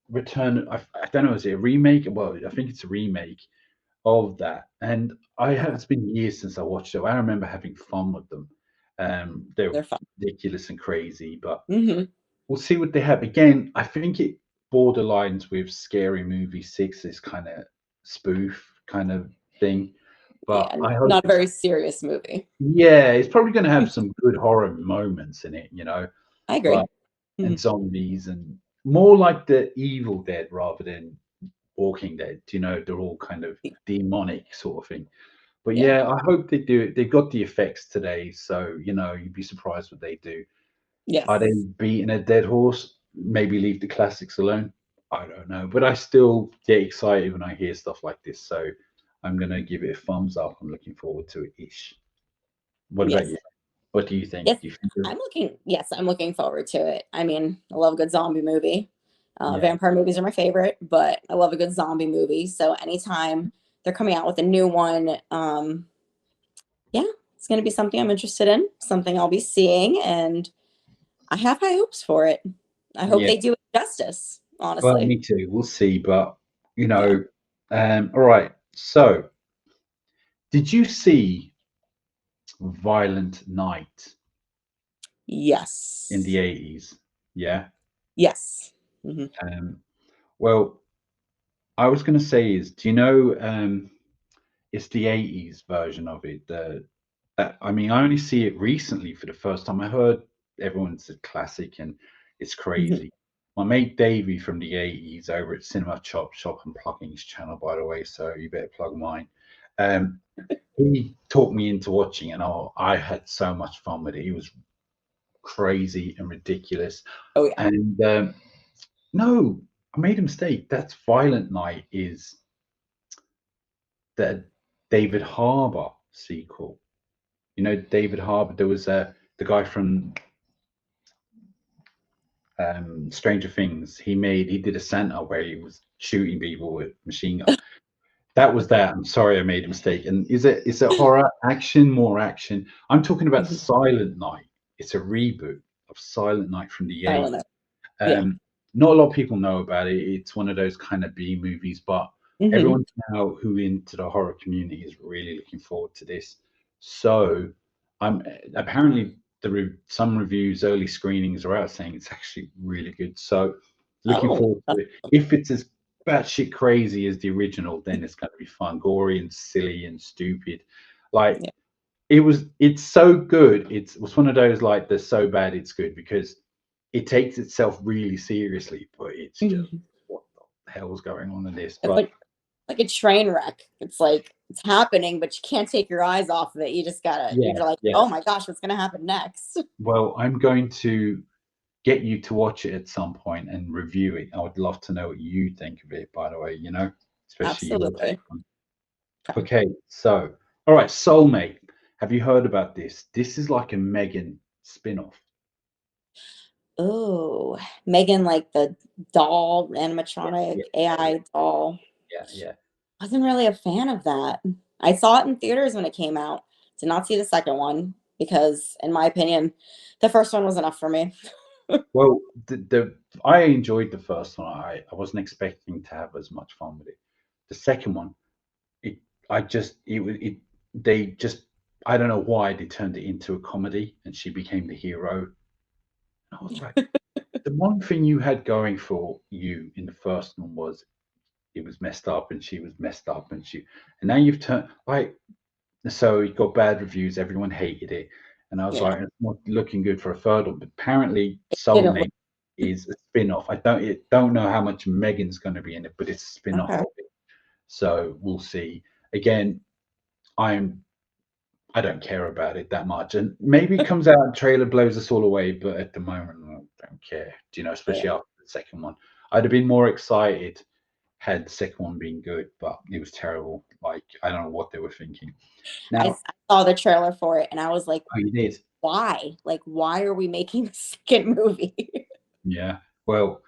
Speaker 1: Return, I don't know, is it a remake? Well, I think it's a remake of that. And
Speaker 2: Okay.
Speaker 1: it's been years since I watched it. I remember having fun with them. They're
Speaker 2: They're fun.
Speaker 1: ridiculous and crazy, but
Speaker 2: Hmm.
Speaker 1: we'll see what they have. Again, I think it borderlines with Scary Movie 6, this kind of spoof kind of thing. But
Speaker 2: Yeah,
Speaker 1: I hope
Speaker 2: not a
Speaker 1: it's,
Speaker 2: very serious movie.
Speaker 1: yeah, it's probably going to have some good horror moments in it,
Speaker 2: I
Speaker 1: like,
Speaker 2: agree.
Speaker 1: and
Speaker 2: Mhm.
Speaker 1: zombies and more like the Evil Dead rather than Walking Dead. They're all kind of demonic sort of thing. But
Speaker 2: Yeah.
Speaker 1: yeah, I hope they do it. They've got the effects today, so you'd be surprised what they do. Are they
Speaker 2: Yes.
Speaker 1: beating a dead horse? Maybe leave the classics alone. I don't know, but I still get excited when I hear stuff like this. So I'm gonna give it a thumbs up. I'm looking forward to it. Ish. What about
Speaker 2: Yes.
Speaker 1: you? What do you think?
Speaker 2: Yes.
Speaker 1: Do you think?
Speaker 2: I'm looking forward to it. I mean, I love a good zombie movie.
Speaker 1: Yeah,
Speaker 2: Vampire movies are my favorite, but I love a good zombie movie. So anytime they're coming out with a new one, yeah, it's going to be something I'm interested in, something I'll be seeing, and I have high hopes for it. I hope
Speaker 1: yeah.
Speaker 2: they do it justice,
Speaker 1: Well,
Speaker 2: honestly.
Speaker 1: me too. We'll see, but you
Speaker 2: Yeah.
Speaker 1: know, all right. So, did you see Violent Night in the
Speaker 2: Yes.
Speaker 1: 80s? Yeah.
Speaker 2: Yes. Hmm.
Speaker 1: Um, well, I was going to say is, do you know, it's the 80s version of it. I mean, I only see it recently for the first time. I heard everyone's a classic and it's
Speaker 2: Hmm.
Speaker 1: crazy. My mate Davey from the 80s over at Cinema Chop Shop and plugging his channel, by the way, so you better plug mine. Um, he talked me into watching it, and I had so much fun with it. It was crazy and ridiculous.
Speaker 2: Oh yeah.
Speaker 1: And no, I made a mistake. That's Violent Night is the David Harbour sequel. David Harbour. There was the guy from Stranger Things. He did a Santa where he was shooting people with machine gun. That was that. I'm sorry, I made a mistake. And is it horror action? More action. I'm talking about
Speaker 2: Hmm.
Speaker 1: Silent Night. It's a reboot of Silent Night from the
Speaker 2: I don't
Speaker 1: 80s.
Speaker 2: know. Yeah.
Speaker 1: Not a lot of people know about it. It's one of those kind of B movies, but
Speaker 2: Hmm.
Speaker 1: everyone now who into the horror community is really looking forward to this. So I'm apparently some reviews, early screenings are out saying it's actually really good. So looking
Speaker 2: Oh.
Speaker 1: forward to it. If it's as batshit crazy as the original, then it's going to be fun, gory and silly and stupid. Like
Speaker 2: Yeah.
Speaker 1: it's so good. It was one of those like the so bad it's good because it takes itself really seriously, but it's just
Speaker 2: Mhm.
Speaker 1: what the hell's going on in this?
Speaker 2: It's
Speaker 1: But
Speaker 2: like a train wreck. It's like it's happening, but you can't take your eyes off of it. You just gotta.
Speaker 1: yeah,
Speaker 2: You're like,
Speaker 1: yeah.
Speaker 2: oh my gosh, what's gonna happen next?
Speaker 1: Well, I'm going to get you to watch it at some point and review it. I would love to know what you think of it, by the way, especially your take
Speaker 2: Absolutely.
Speaker 1: on it.
Speaker 2: Okay.
Speaker 1: Okay, so all right, Soulmate. Have you heard about this? This is like a Megan spin-off.
Speaker 2: Oh, Megan, like the doll,
Speaker 1: Yeah,
Speaker 2: animatronic
Speaker 1: yeah, yeah,
Speaker 2: AI doll.
Speaker 1: yeah, yeah.
Speaker 2: Wasn't really a fan of that. I saw it in theaters when it came out. Did not see the second one because, in my opinion, the first one was enough for me.
Speaker 1: Well, I enjoyed the first one. I wasn't expecting to have as much fun with it. The second one, it I just it was it they just I don't know why they turned it into a comedy and she became the hero. And I was like, the one thing you had going for you in the first one was it was messed up and she was messed up and now you've turned like so it got bad reviews, everyone hated it. And I was
Speaker 2: Yeah,
Speaker 1: like, it's not looking good for a third one. But apparently
Speaker 2: it didn't look
Speaker 1: Soulmate is a spin-off. I don't know how much Megan's gonna be in it, but it's a spin-off
Speaker 2: okay.
Speaker 1: of it. So we'll see. Again, I'm I don't care about it that much. And maybe it comes out, trailer blows us all away, but at the moment, I don't care. You know,
Speaker 2: Yeah.
Speaker 1: especially after the second one. I'd have been more excited had the second one been good, but it was terrible. Like, I don't know what they were thinking. Now,
Speaker 2: I saw the trailer for it and I was like,
Speaker 1: oh, you did?
Speaker 2: why? Like, why are we making the second movie?
Speaker 1: Yeah. Well,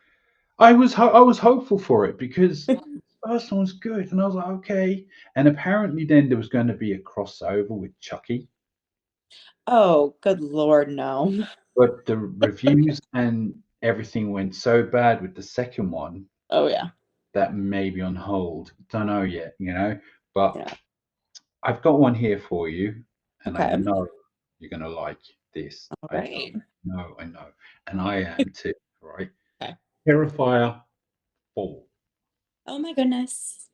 Speaker 1: I was hopeful for it because the first one was good, and I was like, okay. And apparently, then there was going to be a crossover with Chucky,
Speaker 2: Oh, good Lord, no.
Speaker 1: but the reviews and everything went so bad with the second one
Speaker 2: Oh, yeah.
Speaker 1: that may be on hold. Don't know yet, you know. But
Speaker 2: Yeah.
Speaker 1: I've got one here for you, and I
Speaker 2: Okay.
Speaker 1: know you're going to like this.
Speaker 2: All
Speaker 1: I
Speaker 2: right.
Speaker 1: know, and I am too. Right?
Speaker 2: Okay.
Speaker 1: Terrifier 4.
Speaker 2: Oh my goodness.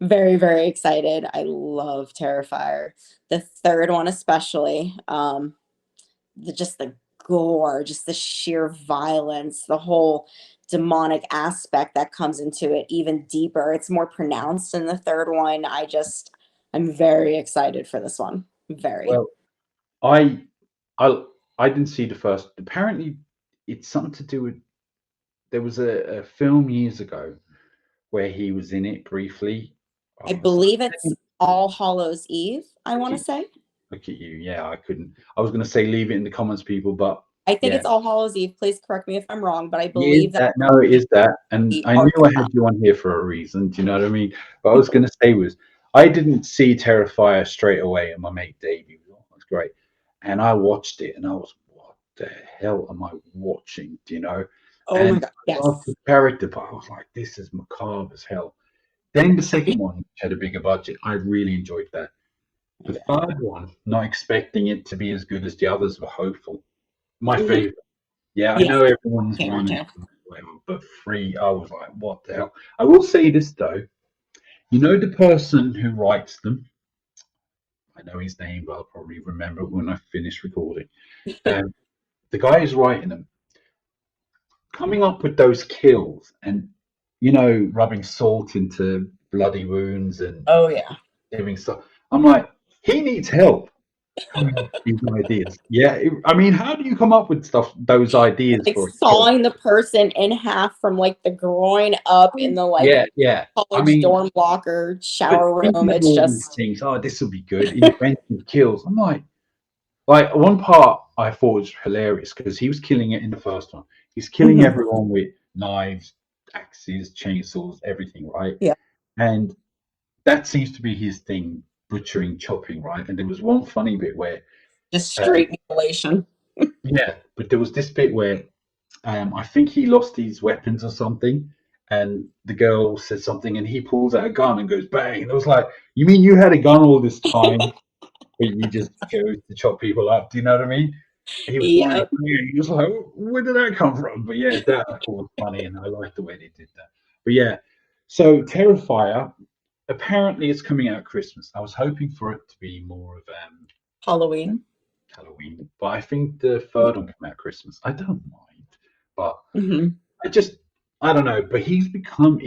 Speaker 2: Very, very excited. I love Terrifier. The third one especially. Just the gore, just the sheer violence, the whole demonic aspect that comes into it even deeper. It's more pronounced in the third one. I'm very excited for this one. Very.
Speaker 1: Well, I I I didn't see the first. Apparently, it's something to do with there was a film years ago where he was in it briefly.
Speaker 2: I
Speaker 1: Oh, what's
Speaker 2: believe
Speaker 1: the
Speaker 2: it's
Speaker 1: name?
Speaker 2: All Hallows Eve, I
Speaker 1: Look
Speaker 2: want
Speaker 1: at
Speaker 2: to say.
Speaker 1: look at you. Yeah, I couldn't. I was going to say leave it in the comments, people, but
Speaker 2: I think
Speaker 1: yeah,
Speaker 2: it's All Hallows Eve. Please correct me if I'm wrong, but I
Speaker 1: it is
Speaker 2: believe that
Speaker 1: that. No, it is that. And
Speaker 2: the
Speaker 1: I knew
Speaker 2: art the
Speaker 1: I
Speaker 2: clown.
Speaker 1: had you on here for a reason. Do you know what I mean? What I was going to say was I didn't see Terrifier straight away, and my mate Davey was, oh, that's great, and I watched it, and I was, what the hell am I watching? Do you know?
Speaker 2: Oh my
Speaker 1: And
Speaker 2: god.
Speaker 1: I loved the
Speaker 2: Yes.
Speaker 1: character, but I was like, this is macabre as hell. Then the second one, which had a bigger budget, I really enjoyed that. The
Speaker 2: Yeah.
Speaker 1: third one, not expecting it to be as good as the others, were hopeful. My
Speaker 2: Mhm.
Speaker 1: favorite. Yeah, I
Speaker 2: Yeah.
Speaker 1: know everyone's
Speaker 2: Favorite
Speaker 1: one and
Speaker 2: too.
Speaker 1: two, whatever, but three, I was like, what the hell? I will say this though, you know the person who writes them. I know his name, but I'll probably remember it when I finish recording. Um, the guy who's writing them, coming up with those kills and rubbing salt into bloody wounds and
Speaker 2: Oh yeah.
Speaker 1: doing stuff. I'm like, he needs help coming up with these ideas. Yeah, I mean, how do you come up with those ideas
Speaker 2: Like
Speaker 1: for a kill?
Speaker 2: sawing the person in half from like the groin up in the like
Speaker 1: Yeah, yeah. I
Speaker 2: college
Speaker 1: mean,
Speaker 2: dorm blocker
Speaker 1: but
Speaker 2: shower room.
Speaker 1: thinking of
Speaker 2: It's
Speaker 1: all these
Speaker 2: just
Speaker 1: things, oh, this will be good. Inventive kills. I'm like one part I thought was hilarious because he was killing it in the first one. He's killing
Speaker 2: Mhm.
Speaker 1: everyone with knives, axes, chainsaws, everything, right?
Speaker 2: Yeah,
Speaker 1: And that seems to be his thing, butchering, chopping, right? And there was one funny bit where,
Speaker 2: just
Speaker 1: um,
Speaker 2: straight mutilation.
Speaker 1: yeah, but there was this bit where I think he lost his weapons or something, and the girl says something, and he pulls out a gun and goes bang. And it was like, you mean you had a gun all this time, but you just chose to chop people up? Do you know what I mean?
Speaker 2: Yep.
Speaker 1: He was like, where did that come from? But yeah, that I thought was funny, and I liked the way they did that. But yeah, so Terrifier apparently it's coming out at Christmas. I was hoping for it to be more of
Speaker 2: Halloween.
Speaker 1: Halloween, but I think the third one came out at Christmas. I don't mind, but
Speaker 2: Hmm.
Speaker 1: I just I don't know. But he's becoming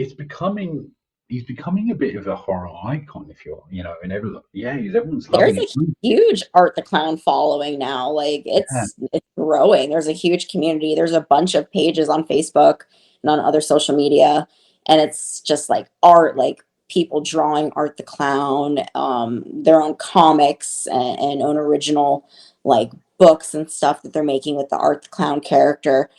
Speaker 1: a bit of a horror icon. If you're and everyone's
Speaker 2: There's
Speaker 1: loving
Speaker 2: a
Speaker 1: it.
Speaker 2: huge Art the Clown following now. Like
Speaker 1: Yeah,
Speaker 2: it's growing. There's a huge community. There's a bunch of pages on Facebook and on other social media, and it's just like art, like people drawing Art the Clown, their own comics and own original like books and stuff that they're making with the Art the Clown character.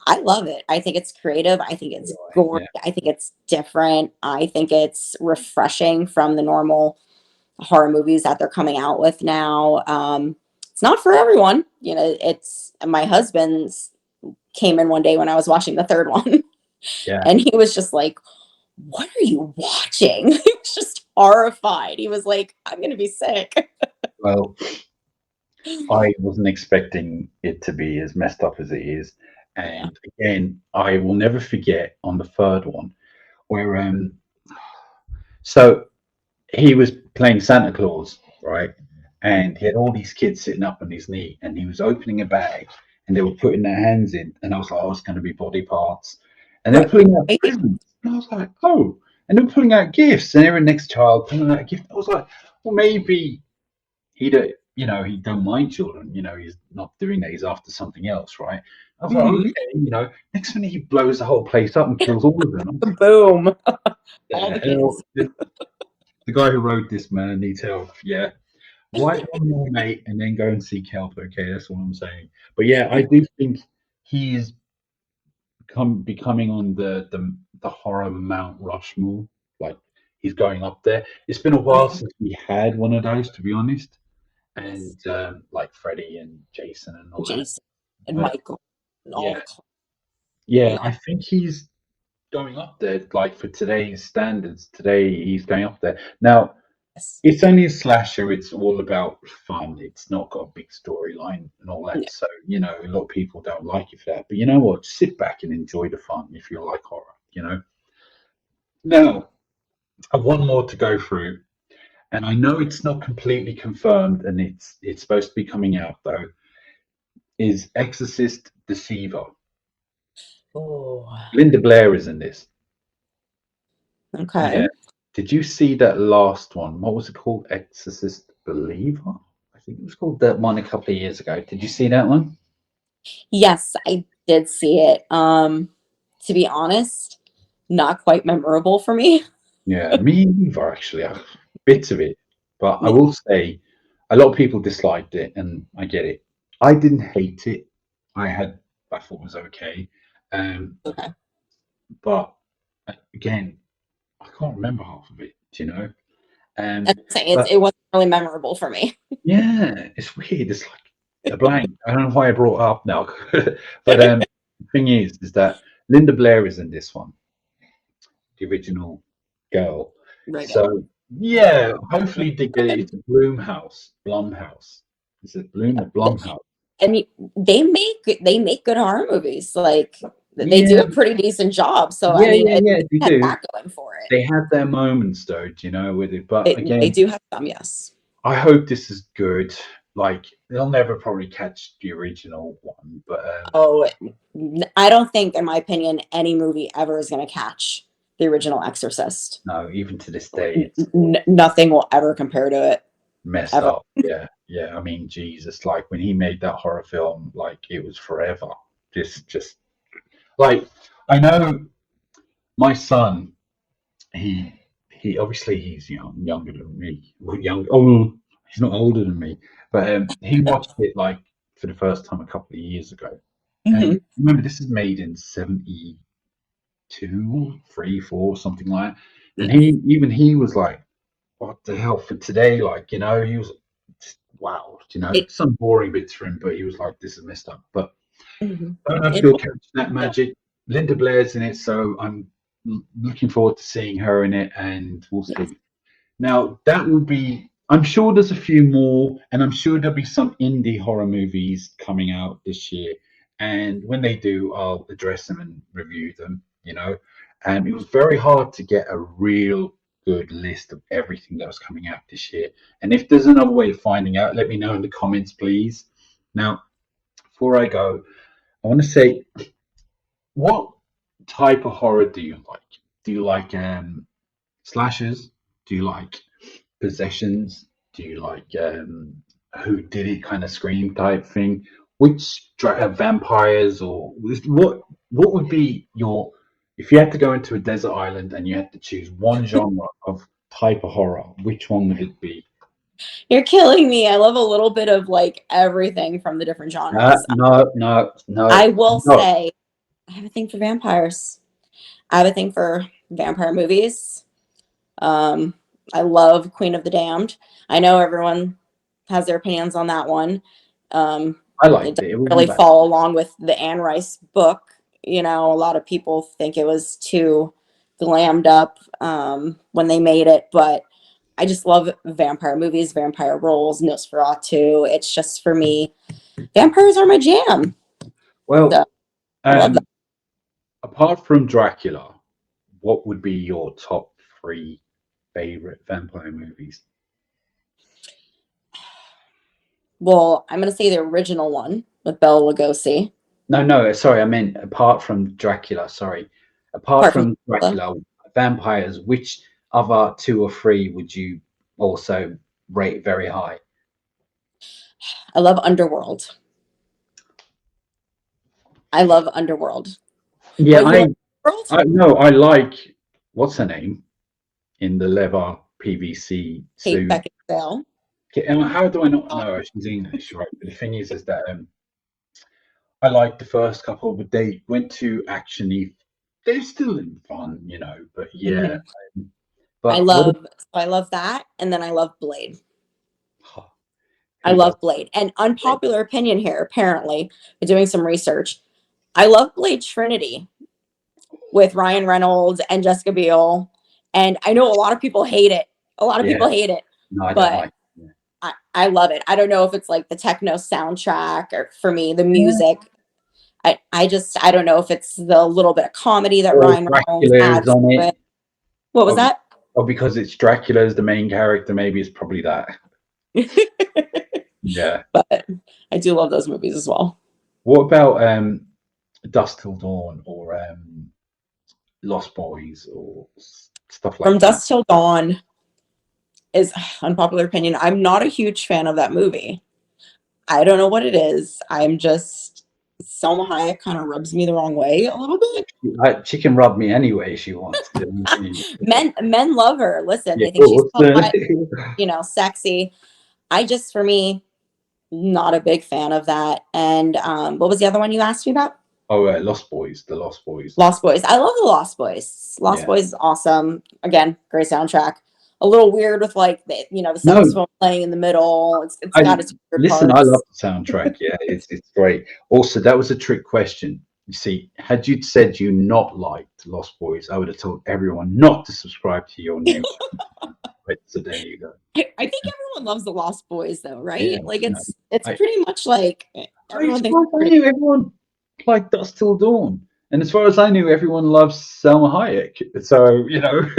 Speaker 2: I love it. I think it's creative. I think it's gory.
Speaker 1: yeah.
Speaker 2: I think it's different. I think it's refreshing from the normal horror movies that they're coming out with now. It's not for everyone. It's my husband's came in one day when I was watching the third one,
Speaker 1: Yeah.
Speaker 2: and he was just like, "What are you watching?" He was just horrified. He was like, "I'm gonna be sick."
Speaker 1: Well, I wasn't expecting it to be as messed up as it is.
Speaker 2: Yeah.
Speaker 1: And again, I will never forget on the third one where so he was playing Santa Claus, right? And he had all these kids sitting up on his knee, and he was opening a bag, and they were putting their hands in, and I was like, "Oh, it's going to be body parts," and they were
Speaker 2: Right.
Speaker 1: pulling out presents, and I was like, "Oh," and they were pulling out gifts, and every next child pulling out a gift. I was like, "Well, maybe he'd he don't mind children. He's not doing that. He's after something else, right? I was like, okay. Next minute he blows the whole place up and kills all of them.
Speaker 2: Boom. All
Speaker 1: The
Speaker 2: the
Speaker 1: hell,
Speaker 2: kids.
Speaker 1: the guy who wrote this man needs help. Yeah, write one more, mate, and then go and seek help. Okay, that's what I'm saying. But yeah, I do think he is becoming on the horror Mount Rushmore. Like he's going up there. It's been a while since we had one of those, to be honest.
Speaker 2: Yes.
Speaker 1: And like Freddy and Jason and all that.
Speaker 2: Jason and
Speaker 1: But
Speaker 2: Michael and all
Speaker 1: yeah,
Speaker 2: the
Speaker 1: yeah,
Speaker 2: yeah.
Speaker 1: I think he's going up there. Like for today's standards, today he's going up there. Now
Speaker 2: Yes.
Speaker 1: it's only a slasher. It's all about fun. It's not got a big storyline and all that.
Speaker 2: Yeah.
Speaker 1: So a lot of people don't like it for that. But you know what? Sit back and enjoy the fun if you like horror. Now I have one more to go through, and I know it's not completely confirmed, and it's supposed to be coming out though. Is Exorcist Deceiver?
Speaker 2: Oh,
Speaker 1: Linda Blair is in this.
Speaker 2: okay.
Speaker 1: Yeah. Did you see that last one? What was it called? Exorcist Believer? I think it was called that one a couple of years ago. Did you see that one?
Speaker 2: Yes, I did see it. To be honest, not quite memorable for me.
Speaker 1: Yeah, me either, actually. Bits of it. But I
Speaker 2: Yeah.
Speaker 1: will say a lot of people disliked it, and I get it. I didn't hate it. I thought it was okay. Um,
Speaker 2: Okay.
Speaker 1: but again, I can't remember half of it.
Speaker 2: I'm
Speaker 1: Um,
Speaker 2: saying
Speaker 1: but
Speaker 2: it wasn't really memorable for me.
Speaker 1: yeah, it's weird. It's like a blank. I don't know why I brought it up now. But the thing is that Linda Blair is in this one, the original girl.
Speaker 2: Right.
Speaker 1: So yeah, hopefully they get it. It's a Blumhouse. Is it Bloom or Blumhouse?
Speaker 2: I mean, they make good horror movies. Like they do
Speaker 1: Yeah,
Speaker 2: a pretty decent job. So I
Speaker 1: yeah,
Speaker 2: mean,
Speaker 1: yeah,
Speaker 2: it
Speaker 1: yeah. They
Speaker 2: has
Speaker 1: do.
Speaker 2: that going for it.
Speaker 1: They have their moments though, with it. But
Speaker 2: They
Speaker 1: again,
Speaker 2: do have some, yes.
Speaker 1: I hope this is good. Like they'll never probably catch the original one, but
Speaker 2: Oh, I don't think, in my opinion, any movie ever is going to catch the original Exorcist.
Speaker 1: no, even to this day, it's
Speaker 2: Nothing will ever compare to it,
Speaker 1: messed
Speaker 2: ever.
Speaker 1: up. Yeah, yeah. I mean, Jesus, like when he made that horror film, like it was forever. Just like I know my son. He he obviously he's younger than me. Well, young. Oh, he's not older than me, but he watched it like for the first time a couple of years ago. And
Speaker 2: Hmm.
Speaker 1: remember, this is made in 72, 3, 4, something like that. And
Speaker 2: Yeah.
Speaker 1: he was like, what the hell for today? Like, he was wow,
Speaker 2: It,
Speaker 1: some boring bits for him, but he was like, this is messed up. But
Speaker 2: mhm.
Speaker 1: I don't know if
Speaker 2: It
Speaker 1: he'll
Speaker 2: was,
Speaker 1: catch that
Speaker 2: yeah.
Speaker 1: magic. Linda Blair's in it, so I'm looking forward to seeing her in it, and we'll
Speaker 2: Yes.
Speaker 1: see. Now, that will be, I'm sure there's a few more, and I'm sure there'll be some indie horror movies coming out this year. And when they do, I'll address them and review them. And it was very hard to get a real good list of everything that was coming out this year. And if there's another way of finding out, let me know in the comments, please. Now, before I go, I want to say, what type of horror do you like? Do you like slashers? Do you like possessions? Do you like who did it kind of scream type thing? Which vampires or what would be your if you had to go into a desert island and you had to choose one genre of type of horror? Which one would it be?
Speaker 2: You're killing me. I love a little bit of like everything from the different genres.
Speaker 1: No, no, no,
Speaker 2: I will
Speaker 1: no.
Speaker 2: say, I have a thing for vampires. I have a thing for vampire movies. Um, I love Queen of the Damned. I know everyone has their opinions on that one. Um,
Speaker 1: I
Speaker 2: it
Speaker 1: liked
Speaker 2: doesn't
Speaker 1: it. It wasn't
Speaker 2: really
Speaker 1: bad.
Speaker 2: fall along with the Anne Rice book. A lot of people think it was too glammed up when they made it, but I just love vampire movies, vampire roles, Nosferatu. It's just for me, vampires are my jam. So
Speaker 1: Well,
Speaker 2: I love that.
Speaker 1: um, apart from Dracula, what would be your top three favorite vampire movies?
Speaker 2: Well, I'm gonna say the original one with Bela Lugosi.
Speaker 1: No, no, sorry, I meant apart from Dracula, sorry. Apart
Speaker 2: Apart from
Speaker 1: from
Speaker 2: Dracula.
Speaker 1: Dracula, vampires, which other two or three would you also rate very high?
Speaker 2: I love Underworld. I love Underworld.
Speaker 1: Yeah,
Speaker 2: But you like Underworld?
Speaker 1: I no, I like what's her name in the leather PVC
Speaker 2: Kate
Speaker 1: suit.
Speaker 2: Beckinsale.
Speaker 1: How do I not know her? She's English, right? But the thing is that I liked the first couple, but they went to actiony. They're still in fun, you know. But yeah,
Speaker 2: Mhm.
Speaker 1: but what?
Speaker 2: I love that, and then I love Blade. I
Speaker 1: Who does?
Speaker 2: love Blade. And unpopular opinion here, apparently, doing some research. I love Blade Trinity with Ryan Reynolds and Jessica Biel. And I know a lot of people hate it. A lot of
Speaker 1: Yeah,
Speaker 2: people hate it,
Speaker 1: no, I don't
Speaker 2: but
Speaker 1: like. Yeah.
Speaker 2: I love it. I don't know if it's like the techno soundtrack or for me, the
Speaker 1: Yeah.
Speaker 2: music. I don't know if it's the little bit of comedy that
Speaker 1: Or
Speaker 2: Ryan Reynolds
Speaker 1: Dracula's
Speaker 2: adds
Speaker 1: on
Speaker 2: to
Speaker 1: it,
Speaker 2: it. What was
Speaker 1: or,
Speaker 2: that?
Speaker 1: or because it's Dracula's the main character, maybe it's probably that. Yeah.
Speaker 2: But I do love those movies as well.
Speaker 1: What about Dusk Till Dawn or Lost Boys or stuff
Speaker 2: From
Speaker 1: like that?
Speaker 2: Dusk Till Dawn is unpopular opinion. I'm not a huge fan of that movie. I don't know what it is. I'm just Selma Hayek kind of rubs me the wrong way a little bit.
Speaker 1: She can rub me anyway if she wants to.
Speaker 2: Men love her. Listen,
Speaker 1: Yeah,
Speaker 2: they
Speaker 1: of
Speaker 2: think she's
Speaker 1: course.
Speaker 2: hot, sexy. I just, for me, not a big fan of that. And what was the other one you asked me about?
Speaker 1: Oh, Lost Boys, the Lost Boys.
Speaker 2: Lost Boys. I love the Lost Boys. Lost
Speaker 1: Yeah.
Speaker 2: Boys is awesome. Again, great soundtrack. A little weird with like the the
Speaker 1: No,
Speaker 2: saxophone playing in the middle. It's got its weird
Speaker 1: listen. I love
Speaker 2: parts.
Speaker 1: the soundtrack. Yeah, it's great. Also, that was a trick question. You see, had you said you not liked Lost Boys, I would have told everyone not to subscribe to your new. But so there you go.
Speaker 2: I think everyone loves the Lost Boys though,
Speaker 1: Yeah,
Speaker 2: right? Like
Speaker 1: no,
Speaker 2: it's
Speaker 1: I,
Speaker 2: pretty much like
Speaker 1: as
Speaker 2: everyone thinks
Speaker 1: far as
Speaker 2: it's
Speaker 1: I
Speaker 2: pretty.
Speaker 1: knew, everyone liked Dusk Till Dawn, and as far as I knew, everyone loves Selma Hayek. So no,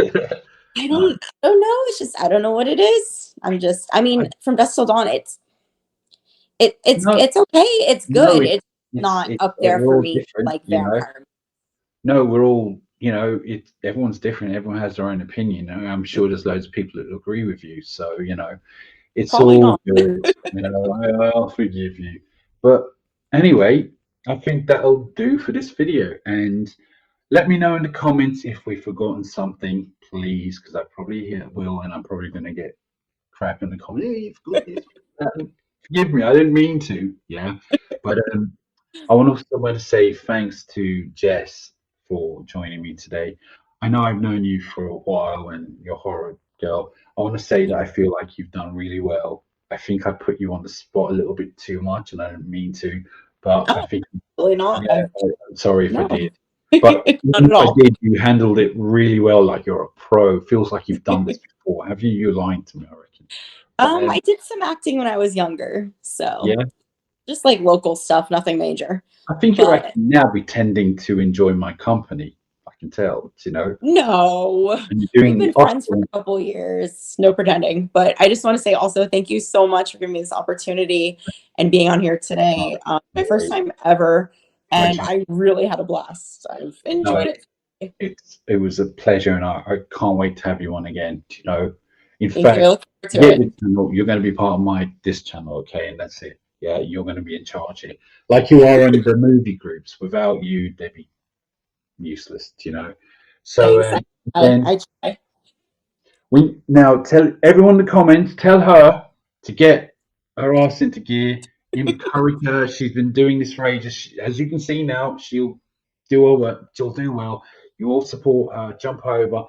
Speaker 2: I don't know. It's just I don't know what it is. I
Speaker 1: I,
Speaker 2: mean, from Dusk Till Dawn,
Speaker 1: no,
Speaker 2: it's okay. It's
Speaker 1: no,
Speaker 2: good. It's not
Speaker 1: it's
Speaker 2: up there
Speaker 1: we're
Speaker 2: for
Speaker 1: all
Speaker 2: me
Speaker 1: different,
Speaker 2: like
Speaker 1: you know.
Speaker 2: vampire.
Speaker 1: No, we're all, it's everyone's different. Everyone has their own opinion. And I'm sure there's loads of people that agree with you. So, it's
Speaker 2: Probably
Speaker 1: all
Speaker 2: not.
Speaker 1: good. I'll forgive you. But anyway, I think that'll do for this video. And let me know in the comments if we've forgotten something, please, because I probably will, and I'm probably going to get crap in the comments. Hey, you forgot this. Forgive me, I didn't mean to. Yeah, but I also want to say thanks to Jess for joining me today. I know I've known you for a while and you're a horror girl. I want to say that I feel like you've done really well. I think I put you on the spot a little bit too much and I didn't mean to, but I
Speaker 2: No,
Speaker 1: think,
Speaker 2: really not.
Speaker 1: yeah, I'm sorry if I
Speaker 2: No,
Speaker 1: did. But
Speaker 2: not
Speaker 1: even
Speaker 2: at
Speaker 1: if I
Speaker 2: all.
Speaker 1: did, you handled it really well, like you're a pro. Feels like you've done this before. Have you? You're lying to me, I reckon. But
Speaker 2: I did some acting when I was younger, so
Speaker 1: yeah,
Speaker 2: just like local stuff, nothing major.
Speaker 1: I think you're
Speaker 2: But
Speaker 1: actually now be tending to enjoy my company. I can tell,
Speaker 2: no,
Speaker 1: and you're
Speaker 2: we've
Speaker 1: doing the
Speaker 2: been friends for
Speaker 1: Oscar.
Speaker 2: a couple years. No pretending. But I just want to say also thank you so much for giving me this opportunity and being on here today. My first time ever, and
Speaker 1: Pleasure.
Speaker 2: I really had a blast. I've
Speaker 1: No,
Speaker 2: enjoyed it.
Speaker 1: it was a pleasure, and I can't wait to have you on again. In
Speaker 2: Thank you. I
Speaker 1: fact,
Speaker 2: look forward to
Speaker 1: get
Speaker 2: it.
Speaker 1: this channel. You're going to be part of this channel, okay? And that's it. Yeah, you're going to be in charge here, like you are in the movie groups. Without you, they'd be useless. So
Speaker 2: Thanks.
Speaker 1: again,
Speaker 2: I try.
Speaker 1: we now tell everyone in the comments. Tell her to get her ass into gear. Encourage her. She's been doing this for ages. As you can see now, she'll do well. She'll do well. You all support her. Jump over.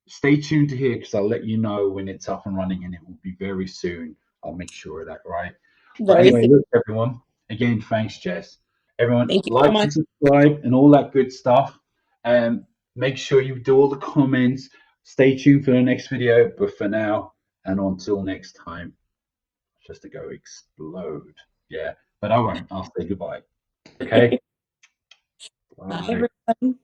Speaker 1: Stay tuned to here because I'll let you know when it's up and running, and it will be very soon. I'll make sure of that, right? But
Speaker 2: Very
Speaker 1: anyway,
Speaker 2: soon.
Speaker 1: look, everyone. Again, thanks, Jess. Everyone,
Speaker 2: Thank you so
Speaker 1: like and
Speaker 2: much.
Speaker 1: subscribe and all that good stuff. And make sure you do all the comments. Stay tuned for the next video. But for now, and until next time, just to go explode. Yeah, but I won't. I'll say goodbye. Okay.
Speaker 2: Bye,
Speaker 1: Bye.
Speaker 2: everyone.